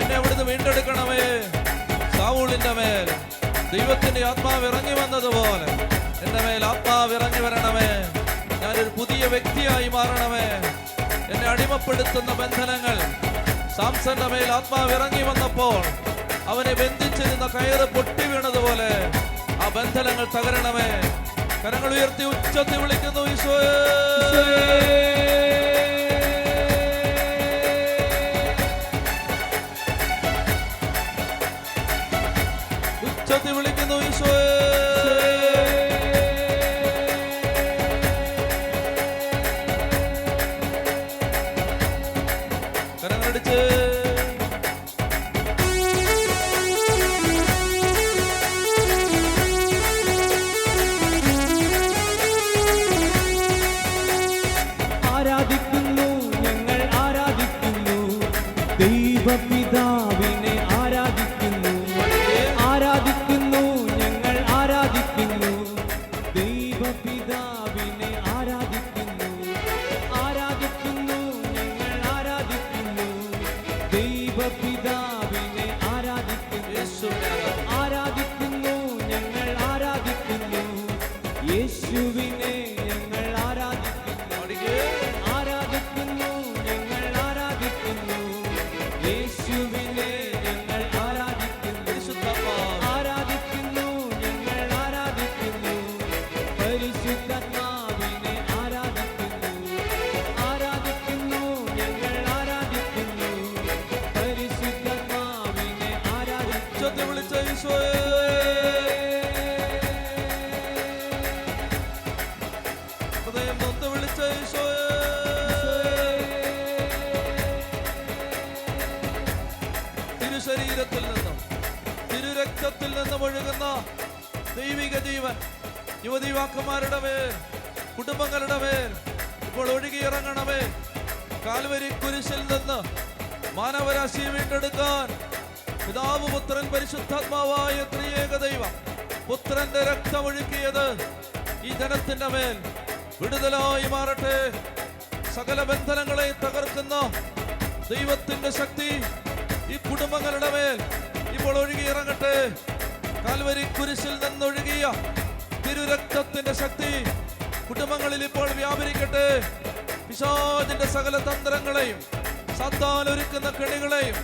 B: എന്നെ അവിടുന്ന് വീണ്ടെടുക്കണമേ. സാവൂളിന്റെ മേൽ ദൈവത്തിന്റെ ആത്മാവ് ഇറങ്ങി വന്നതുപോലെ എൻ്റെ മേൽ ആത്മാവ് ഇറങ്ങി വരണമേ. ഞാനൊരു പുതിയ വ്യക്തിയായി മാറണമേ. എന്നെ അടിമപ്പെടുത്തുന്ന ബന്ധനങ്ങൾ, സാംസന്റെ മേൽ ആത്മാവ് ഇറങ്ങി വന്നപ്പോൾ അവനെ ബന്ധിച്ചിരുന്ന കയറ് പൊട്ടി വീണതുപോലെ ആ ബന്ധനങ്ങൾ തകരണമേ. കരങ്ങൾ ഉയർത്തി ഉച്ചത്തിൽ വിളിക്കുന്നു ഈശോയെ. ഉച്ചത്തിൽ വിളിക്കുന്നു ഈശോയെ. കരങ്ങളടിച്ച്
C: ആരാധിക്കുന്നു ഞങ്ങൾ ആരാധിക്കുന്നു ദൈവപിതാവിനെ ആരാധിക്കുന്നു ആരാധിക്കുന്നു ഞങ്ങൾ ആരാധിക്കുന്നു ദൈവപിതാവിനെ ആരാധിക്കുന്നു ആരാധിക്കുന്നു ഞങ്ങൾ ആരാധിക്കുന്നു ദൈവപിതാവിനെ ആരാധിക്കുന്നു ആരാധിക്കുന്നു ഞങ്ങൾ ആരാധിക്കുന്നു യേശുവിനെ ഞങ്ങൾ ആരാധിക്കുന്നു ആരാധിക്കുന്നു ഞങ്ങൾ ആരാധിക്കുന്നു യേശുവിനെ ഞങ്ങൾ ആരാധിക്കുന്നു ആരാധിക്കുന്നു ഞങ്ങൾ ആരാധിക്കുന്നു പരിശുദ്ധാത്മാവിനെ ആരാധിക്കുന്നു ആരാധിക്കുന്നു ഞങ്ങൾ ആരാധിക്കുന്നു പരിശുദ്ധാത്മാവിനെ ആരാധിക്കുന്നു
B: വിളിച്ച ഈശോയെ. ഹൃദയം നൊന്ത് വിളിച്ച ഈശോയെ. തിരുശരീരത്തിൽ നിന്നും തിരുരക്തത്തിൽ നിന്നും ഒഴുകുന്ന ദൈവിക ജീവൻ യുവതിവാക്കന്മാരുടെ മേൽ, കുടുംബങ്ങളുടെ മേൽ ഇപ്പോൾ ഒഴുകിയിറങ്ങണമേ. കാൽവരി കുരിശിൽ നിന്ന് മാനവരാശിയെ വീണ്ടെടുക്കാൻ പിതാവ്, പുത്രൻ, പരിശുദ്ധാത്മാവായ ത്രിയേക ദൈവം പുത്രന്റെ രക്തമൊഴുക്കിയത് ഈ ജനത്തിന്റെ മേൽ വിടുതലായി മാറട്ടെ. സകല ബന്ധനങ്ങളെ തകർക്കുന്ന ദൈവത്തിന്റെ ശക്തി ഈ കുടുംബങ്ങളുടെ മേൽ ഇപ്പോൾ ഒഴുകിയിറങ്ങട്ടെ. കാൽവരി കുരിശിൽ നിന്നൊഴുകിയ തിരുരക്തത്തിന്റെ ശക്തി കുടുംബങ്ങളിൽ ഇപ്പോൾ വ്യാപരിക്കട്ടെ. പിശാചിന്റെ സകല തന്ത്രങ്ങളെയും സാത്താൻ ഒരുക്കുന്ന കെണികളെയും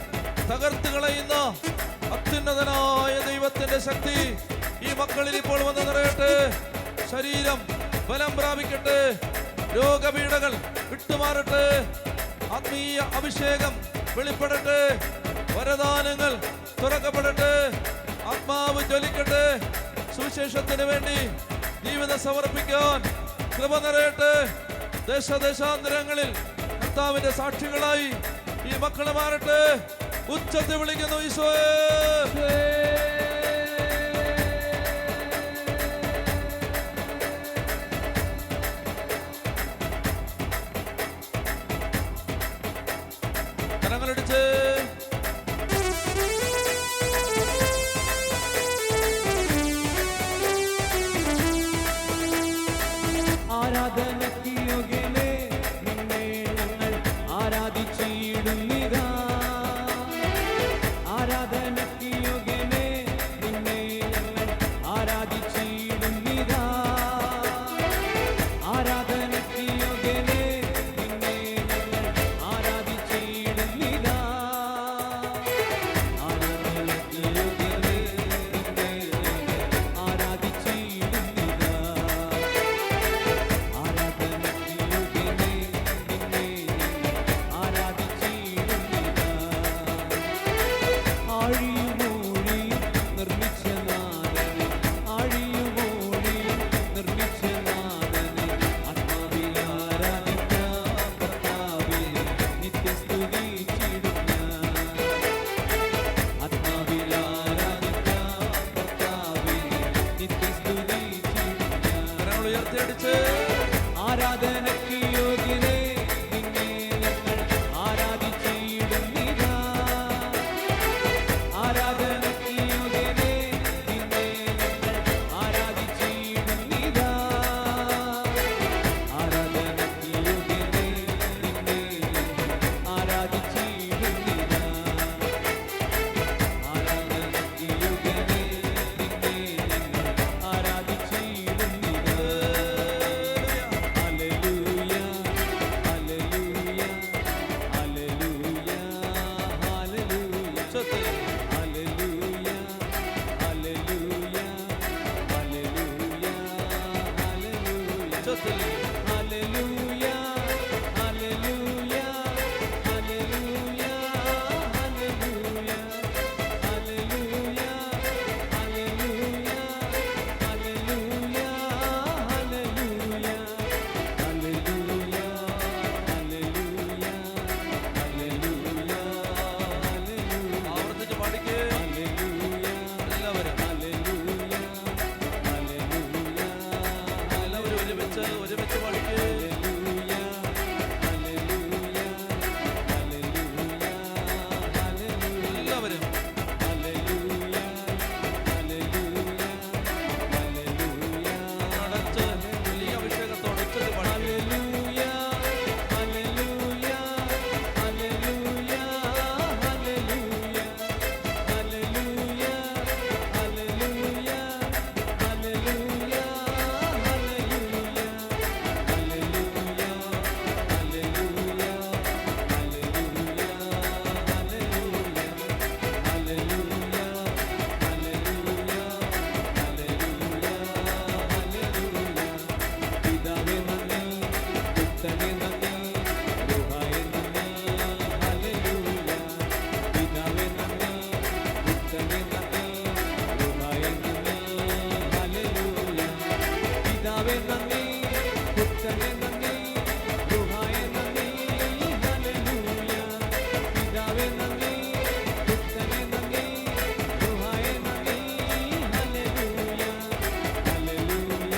B: തകർത്ത് കളയുന്ന അത്യുന്നതനായ ദൈവത്തിന്റെ ശക്തി ഈ മക്കളിൽ ഇപ്പോൾ വന്ന് നിറയട്ടെ. ശരീരം ബലം പ്രാപിക്കട്ടെ. രോഗപീഠകൾ വിട്ടുമാറട്ടെ. ആത്മീയ അഭിഷേകം വെളിപ്പെടട്ടെ. വരദാനങ്ങൾ തുറക്കപ്പെടട്ടെ. ആത്മാവ് ജ്വലിക്കട്ടെ. സുവിശേഷത്തിന് വേണ്ടി ജീവിതം സമർപ്പിക്കാൻ കൃപ നിറയട്ടെ. ദേശദേശാന്തരങ്ങളിൽ കർത്താവിന്റെ സാക്ഷികളായി ഈ മക്കളെ മാറട്ടെ. ഉച്ചത്തിൽ വിളിക്കുന്നു ഈശോയെ. കരങ്ങളടിച്ച്
C: ആരാധനയ്ക്ക് യോഗ്യനേ, നിന്നെ ഞങ്ങൾ ആരാധിച്ചിടുന്നിതാ. ആരാധനയ്ക്ക് യോഗ്യനേ, നിന്നെ ഞങ്ങൾ ആരാധിച്ചിടുന്നിതാ. ആരാധനയ്ക്ക് യോഗ്യനേ, നിന്നെ ഞങ്ങൾ ആരാധിച്ചിടുന്നിതാ. ആരാധനയ്ക്ക് യോഗ്യനേ, നിന്നെ ഞങ്ങൾ ആരാധിച്ചിടുന്നിതാ.
B: കരങ്ങൾ ഉയർത്തിയടിച്ച്
C: ആരാധനയ്ക്ക് യോഗ്യനേ, നിന്നെ ഞങ്ങൾ ആരാധിച്ചിടുന്നിതാ. ആരാധനയ്ക്ക് യോഗ്യനേ, നിന്നെ ഞങ്ങൾ ആരാധിച്ചിടുന്നിതാ. ആരാധനയ്ക്ക് യോഗ്യനേ, നിന്നെ ഞങ്ങൾ ആരാധിച്ചിടുന്നിതാ. ആരാധനയ്ക്ക് യോഗ്യനേ, നിന്നെ ഞങ്ങൾ ആരാധിച്ചിടുന്നിതാ. Hallelujah, hallelujah, hallelujah, hallelujah.
B: ഉച്ചത്തിൽ
C: ഹല്ലേലൂയ, ഹല്ലേലൂയ, ഹല്ലേലൂയ, ഹല്ലേലൂയ.
B: ഉച്ചത്തിൽ
C: hallelujah, hallelujah, hallelujah, hallelujah, hallelujah, hallelujah, hallelujah, hallelujah, hallelujah, hallelujah, hallelujah, hallelujah.
B: ആവർത്തിച്ച് പാടിക്കേ എല്ലാവരും. എല്ലാവരും ഒരുമിച്ച് പാടിക്കേ. എല്ലാവരും അടച്ച് വലിയ അഭിഷേകത്തോടെ ഉച്ചത്തിൽ പാടിക്കേ.
C: പിതാവേ നന്ദി, പുത്രനേ നന്ദി, റുഹായേ നന്ദി, ഹല്ലേലൂയ. പിതാവേ നന്ദി, പുത്രനേ നന്ദി, റുഹായേ നന്ദി, ഹല്ലേലൂയ. പിതാവേ നന്ദി, പുത്രനേ നന്ദി, റുഹായേ നന്ദി, ഹല്ലേലൂയ. പിതാവേ നന്ദി, പുത്രനേ നന്ദി, റുഹായേ നന്ദി, ഹല്ലേലൂയ. ഹല്ലേലൂയ,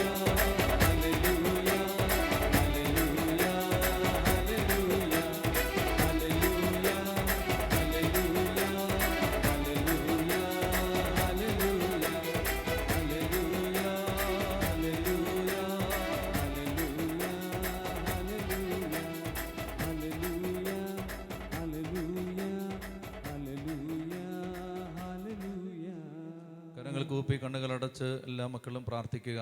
B: കരങ്ങൾ കൂപ്പി കണ്ണുകളടച്ച് എല്ലാ മക്കളും പ്രാർത്ഥിക്കുക.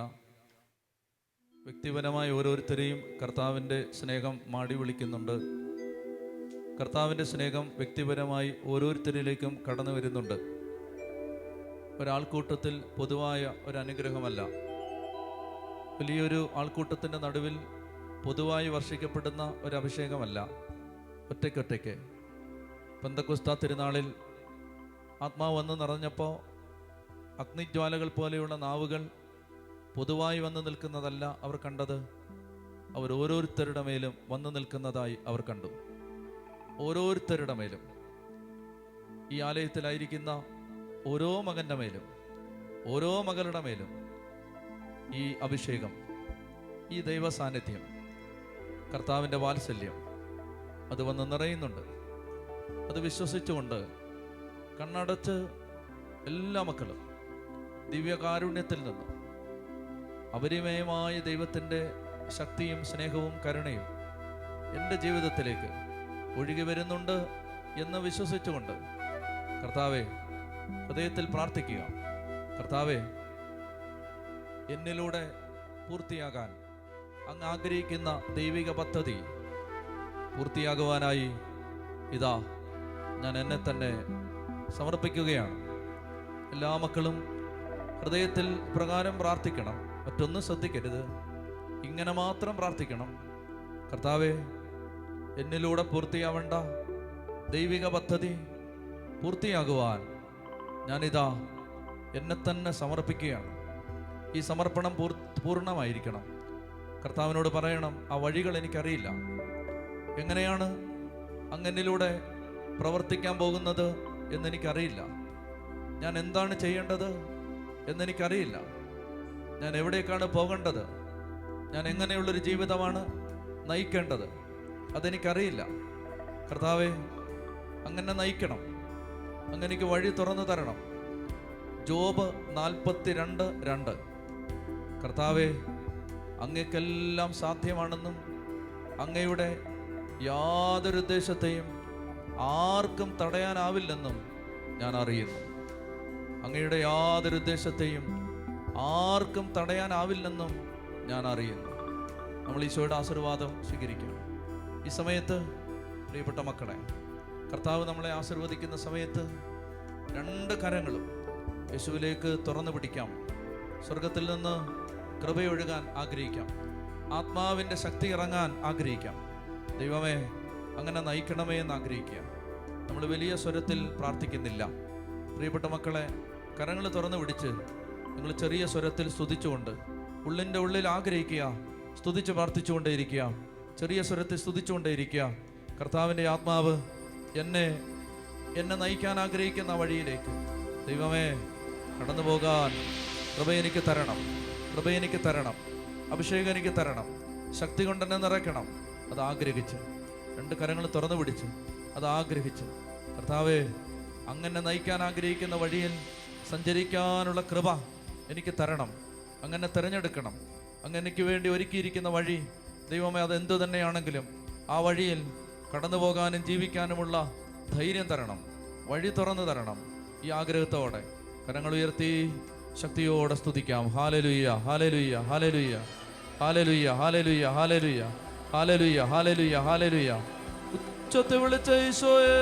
B: വ്യക്തിപരമായി ഓരോരുത്തരെയും കർത്താവിൻ്റെ സ്നേഹം മാടി വിളിക്കുന്നുണ്ട്. കർത്താവിൻ്റെ സ്നേഹം വ്യക്തിപരമായി ഓരോരുത്തരിലേക്കും കടന്നു വരുന്നുണ്ട്. ഒരാൾക്കൂട്ടത്തിൽ പൊതുവായ ഒരു അനുഗ്രഹമല്ല, വലിയൊരു ആൾക്കൂട്ടത്തിൻ്റെ നടുവിൽ പൊതുവായി വർഷിക്കപ്പെടുന്ന ഒരു അഭിഷേകമല്ല, ഒറ്റയ്ക്കൊറ്റയ്ക്ക്. പെന്തക്കോസ്താ തിരുനാളിൽ ആത്മാവ് വന്ന് നിറഞ്ഞപ്പോൾ അഗ്നിജ്വാലകൾ പോലെയുള്ള നാവുകൾ പൊതുവായി വന്നു നിൽക്കുന്നതല്ല അവർ കണ്ടത്, അവർ ഓരോരുത്തരുടെ മേലും വന്നു നിൽക്കുന്നതായി അവർ കണ്ടു. ഓരോരുത്തരുടെ മേലും, ഈ ആലയത്തിലായിരിക്കുന്ന ഓരോ മകൻ്റെ മേലും, ഓരോ മകളുടെ മേലും ഈ അഭിഷേകം, ഈ ദൈവ സാന്നിധ്യം, കർത്താവിൻ്റെ വാത്സല്യം അത് വന്ന് നിറയുന്നുണ്ട്. അത് വിശ്വസിച്ചുകൊണ്ട് കണ്ണടച്ച് എല്ലാ മക്കളും ദിവ്യകാരുണ്യത്തിൽ നിന്ന് അപരിമയമായ ദൈവത്തിൻ്റെ ശക്തിയും സ്നേഹവും കരുണയും എൻ്റെ ജീവിതത്തിലേക്ക് ഒഴുകി വരുന്നുണ്ട് എന്ന് വിശ്വസിച്ചുകൊണ്ട് കർത്താവെ ഹൃദയത്തിൽ പ്രാർത്ഥിക്കുക. കർത്താവെ, എന്നിലൂടെ പൂർത്തിയാകാൻ അങ്ങ് ആഗ്രഹിക്കുന്ന ദൈവിക പദ്ധതി പൂർത്തിയാകുവാനായി ഇതാ ഞാൻ എന്നെ തന്നെ സമർപ്പിക്കുകയാണ്. എല്ലാ മക്കളും ഹൃദയത്തിൽ പ്രകാരം പ്രാർത്ഥിക്കണം, മറ്റൊന്നും ശ്രദ്ധിക്കരുത്, ഇങ്ങനെ മാത്രം പ്രാർത്ഥിക്കണം. കർത്താവെ, എന്നിലൂടെ പൂർത്തിയാവേണ്ട ദൈവിക പദ്ധതി പൂർത്തിയാകുവാൻ ഞാനിതാ എന്നെ തന്നെ സമർപ്പിക്കുകയാണ്. ഈ സമർപ്പണം പൂർണ്ണമായിരിക്കണം. കർത്താവിനോട് പറയണം, ആ വഴികൾ എനിക്കറിയില്ല, എങ്ങനെയാണ് അങ്ങനിലൂടെ പ്രവർത്തിക്കാൻ പോകുന്നത് എന്നെനിക്കറിയില്ല, ഞാൻ എന്താണ് ചെയ്യേണ്ടത് എന്നെനിക്കറിയില്ല, ഞാൻ എവിടേക്കാണ് പോകേണ്ടത്, ഞാൻ എങ്ങനെയുള്ളൊരു ജീവിതമാണ് നയിക്കേണ്ടത് അതെനിക്കറിയില്ല. കർത്താവെ, അങ്ങനെ നയിക്കണം, അങ്ങനെനിക്ക് വഴി തുറന്നു തരണം. ജോബ് 42:2. കർത്താവെ, അങ്ങേക്കെല്ലാം സാധ്യമാണെന്നും അങ്ങയുടെ യാതൊരു ഉദ്ദേശത്തെയും ആർക്കും തടയാനാവില്ലെന്നും ഞാൻ അറിയുന്നു. അങ്ങയുടെ യാതൊരു ഉദ്ദേശത്തെയും ആർക്കും തടയാനാവില്ലെന്നും ഞാൻ അറിയുന്നു. നമ്മൾ ഈശോയുടെ ആശീർവാദം സ്വീകരിക്കണം. ഈ സമയത്ത് പ്രിയപ്പെട്ട മക്കളെ, കർത്താവ് നമ്മളെ ആശീർവദിക്കുന്ന സമയത്ത് രണ്ട് കരങ്ങളും യേശുവിലേക്ക് തുറന്നു പിടിക്കാം. സ്വർഗത്തിൽ നിന്ന് കൃപയൊഴുകാൻ ആഗ്രഹിക്കാം, ആത്മാവിൻ്റെ ശക്തി ഇറങ്ങാൻ ആഗ്രഹിക്കാം. ദൈവമേ, അങ്ങനെ നയിക്കണമേ എന്ന് ആഗ്രഹിക്കുക. നമ്മൾ വലിയ സ്വരത്തിൽ പ്രാർത്ഥിക്കുന്നില്ല. പ്രിയപ്പെട്ട മക്കളെ, കരങ്ങൾ തുറന്നു പിടിച്ച് നിങ്ങൾ ചെറിയ സ്വരത്തിൽ സ്തുതിച്ചുകൊണ്ട് ഉള്ളിൻ്റെ ഉള്ളിൽ ആഗ്രഹിക്കുക, സ്തുതിച്ച് പ്രാർത്ഥിച്ചുകൊണ്ടേയിരിക്കുക, ചെറിയ സ്വരത്തിൽ സ്തുതിച്ചുകൊണ്ടേയിരിക്കുക. കർത്താവിൻ്റെ ആത്മാവ് എന്നെ നയിക്കാൻ ആഗ്രഹിക്കുന്ന വഴിയിലേക്ക് ദൈവമേ കടന്നു പോകാൻ കൃപ എനിക്ക് തരണം, കൃപ എനിക്ക് തരണം, അഭിഷേകം എനിക്ക് തരണം, ശക്തി കൊണ്ട് എന്നെ നിറയ്ക്കണം. അത് ആഗ്രഹിച്ച് രണ്ട് കരങ്ങൾ തുറന്നു പിടിച്ച് അത് ആഗ്രഹിച്ച് കർത്താവേ, അങ്ങനെ നയിക്കാൻ ആഗ്രഹിക്കുന്ന വഴിയിൽ സഞ്ചരിക്കാനുള്ള കൃപ എനിക്ക് തരണം, അങ്ങനെ തിരഞ്ഞെടുക്കണം. അങ്ങനെക്ക് വേണ്ടി ഒരുക്കിയിരിക്കുന്ന വഴി ദൈവമേ, അതെന്തു തന്നെയാണെങ്കിലും ആ വഴിയിൽ കടന്നു പോകാനും ജീവിക്കാനുമുള്ള ധൈര്യം തരണം, വഴി തുറന്നു തരണം. ഈ ആഗ്രഹത്തോടെ കരങ്ങൾ ഉയർത്തി ശക്തിയോടെ സ്തുതിക്കാം. Hallelujah, hallelujah, hallelujah, hallelujah, hallelujah, hallelujah, hallelujah, hallelujah, hallelujah. ഉച്ചത്തിൽ വിളിച്ച ഈശോയേ,